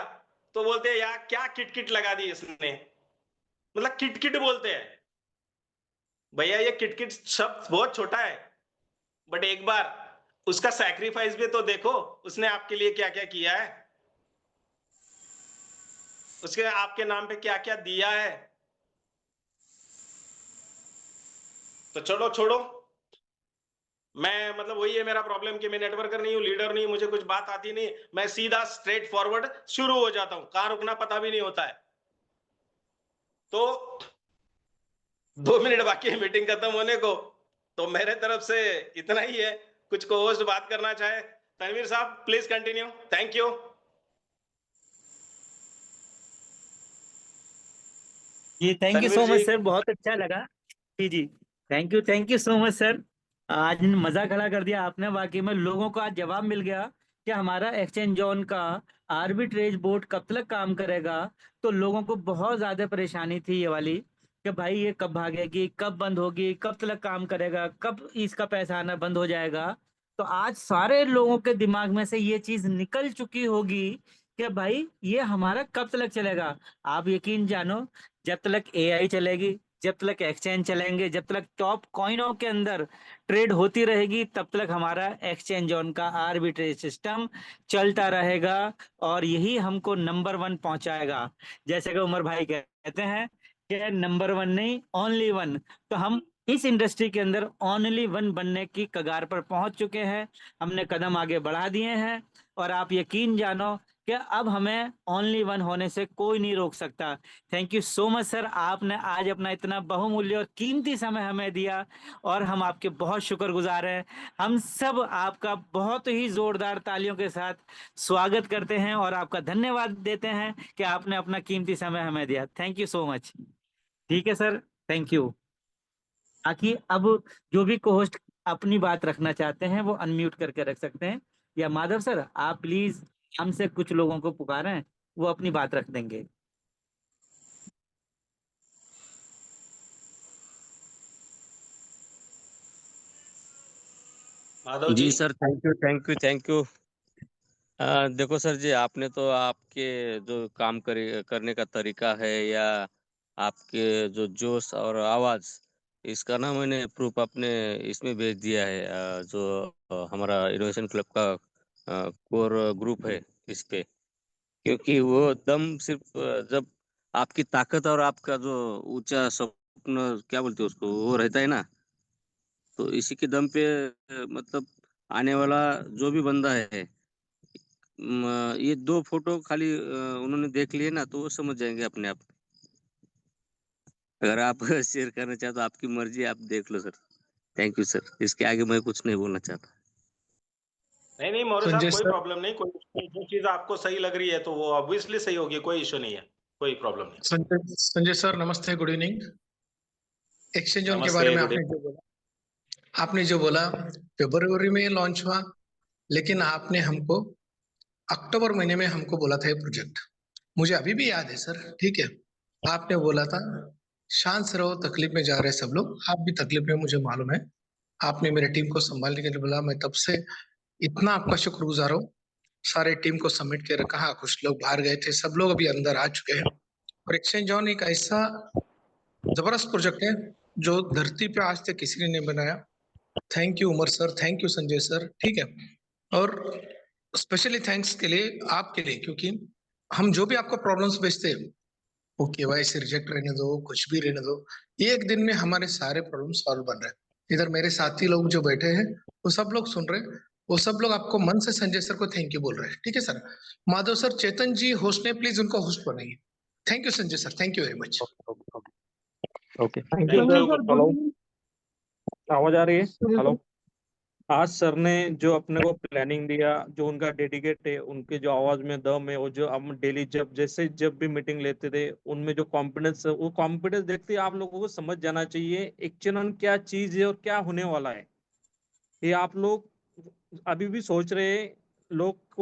तो बोलते हैं यार क्या किटकिट लगा दी इसने, मतलब किटकिट बोलते हैं। भैया ये किटकिट शब्द बहुत छोटा है, बट एक बार उसका सैक्रिफाइस भी तो देखो, उसने आपके लिए क्या क्या किया है, उसके आपके नाम पे क्या क्या दिया है। तो चलो छोड़ो, मैं मतलब वही है मेरा प्रॉब्लम कि मैं नेटवर्कर नहीं हूं, लीडर नहीं हूं, मुझे कुछ बात आती नहीं, मैं सीधा स्ट्रेट फॉरवर्ड शुरू हो जाता हूं, कहां रुकना पता भी नहीं होता है। तो 2 मिनट बाकी है मीटिंग खत्म होने को, तो मेरे तरफ से इतना ही है। कुछ को होस्ट बात करना चाहे, तनवीर साहब प्लीज कंटिन्यू। Thank you. जी थैंक यू तनवीर सो जी, मच सर, बहुत अच्छा लगा। जी जी, thank you so much sir. आज मजा खड़ा कर दिया आपने, वाकई में लोगों को आज जवाब मिल गया कि हमारा एक्सचेंज जोन का आर्बिट्रेज बोर्ड कब तक काम करेगा। तो लोगों को बहुत ज्यादा परेशानी थी ये वाली कि भाई ये कब भागेगी, कब बंद होगी, कब तक काम करेगा, कब इसका पैसा आना बंद हो जाएगा। तो आज सारे लोगों के दिमाग में से ये चीज निकल चुकी होगी कि भाई ये हमारा कब तक चलेगा। आप यकीन जानो, जब तक एआई चलेगी, जब तक एक्सचेंज चलेंगे, जब तक टॉप कॉइनों के अंदर ट्रेड होती रहेगी, तब तक हमारा एक्सचेंज जोन का आर्बिट्रेज सिस्टम चलता रहेगा और यही हमको नंबर 1 पहुंचाएगा। जैसे कि उमर भाई कहते हैं कि नंबर 1 नहीं, ओनली 1। तो हम इस इंडस्ट्री के अंदर ओनली 1 बनने की कगार पर पहुंच चुके हैं, हमने कदम आगे बढ़ा दिए हैं। और आप यकीन जानो कि अब हमें ओनली 1 होने से कोई नहीं रोक सकता। Thank you so much sir, आपने आज अपना इतना बहुमूल्य और कीमती समय हमें दिया और हम आपके बहुत शुक्रगुजार हैं। हम सब आपका बहुत ही जोरदार तालियों के साथ स्वागत करते हैं और आपका धन्यवाद देते हैं कि आपने अपना कीमती समय हमें दिया। Thank you so much. ठीक है सर, थैंक यू। बाकी अब जो भी को होस्ट अपनी बात रखना चाहते हैं वो अनम्यूट करके रख सकते हैं, या माधव सर आप प्लीज हमसे कुछ लोगों को पुकारें, वो अपनी बात रख देंगे। माधव जी। जी सर, थैंक यू। देखो सर जी, आपने तो आपके जो काम करने का तरीका है या आपके जो जोश और आवाज, इसका ना मैंने प्रूफ अपने इसमें भेज दिया है, जो हमारा इनोवेशन क्लब का कोर ग्रुप है इस पे। क्योंकि वो दम सिर्फ जब आपकी ताकत और आपका जो ऊंचा स्वप्न क्या बोलते हैं उसको, वो रहता है ना, तो इसी के दम पे मतलब आने वाला जो भी बंदा है, ये 2 फोटो खाली उन्होंने देख लिए ना तो वो समझ जाएंगे अपने आप। अगर आप शेयर करना चाहते तो आपकी मर्जी, आप देख लो सर। थैंक यू सर, इसके आगे मैं कुछ नहीं बोलना चाहता। नहीं नहीं मौर्य साहब, संजय कोई सर, प्रॉब्लम नहीं, कोई जो चीज आपको सही लग रही है तो वो ऑब्वियसली सही होगी, कोई इश्यू नहीं है, कोई प्रॉब्लम नहीं। संजय सर नमस्ते, गुड इवनिंग। एक्सचेंज जोन के बारे नमस्ते, में गुड आपने जो बोला फरवरी में लॉन्च हुआ, लेकिन आपने हमको अक्टूबर महीने में हमको बोला था ये प्रोजेक्ट, मुझे अभी भी याद है सर। ठीक है, आपने बोला था शांत से रहो, तकलीफ में जा रहे सब लोग, आप भी तकलीफ में, मुझे मालूम है। आपने मेरे टीम को संभालने के लिए बोला, मैं तब से इतना आपका शुक्रगुजार हूँ। सारे टीम को सबमिट कर कहा, कुछ लोग बाहर गए थे, सब लोग अभी अंदर आ चुके हैं। और एक्सचेंज ऑन एक ऐसा जबरदस्त प्रोजेक्ट है जो धरती पे आज तक किसी ने नहीं बनाया। Thank you Umar sir, thank you Sanjay sir. ठीक है, और स्पेशली थैंक्स के लिए आपके लिए, क्योंकि हम जो भी आपको प्रॉब्लम्स भेजते हैं वो केवाईसी रिजेक्ट रहने दो, कुछ भी रहने दो, एक दिन में हमारे सारे प्रॉब्लम सॉल्व बन रहे हैं। इधर मेरे साथी लोग जो बैठे हैं वो सब लोग सुन रहे हैं, वो सब लोग आपको मन से संजय सर को थैंक यू बोल रहे हैं। ठीक है सर। माधव सर, चेतन जी होस्ट ने, प्लीज उनको होस्ट बनाइए। Thank you Sanjay sir, thank you very much. Okay, thank Thank you. you. Hello, आवाज आ रही है? हेलो। आज सर ने जो अपने को प्लानिंग दिया, जो उनका डेडिकेट है, उनके जो आवाज में दम है, वो जो हम डेली जब भी मीटिंग लेते थे, उनमें जो कॉन्फिडेंस है, वो कॉन्फिडेंस देखते ही आप लोगों को समझ जाना चाहिए एक्चुअल क्या चीज है और क्या होने वाला है। ये आप लोग अभी भी सोच रहे हैं, लोग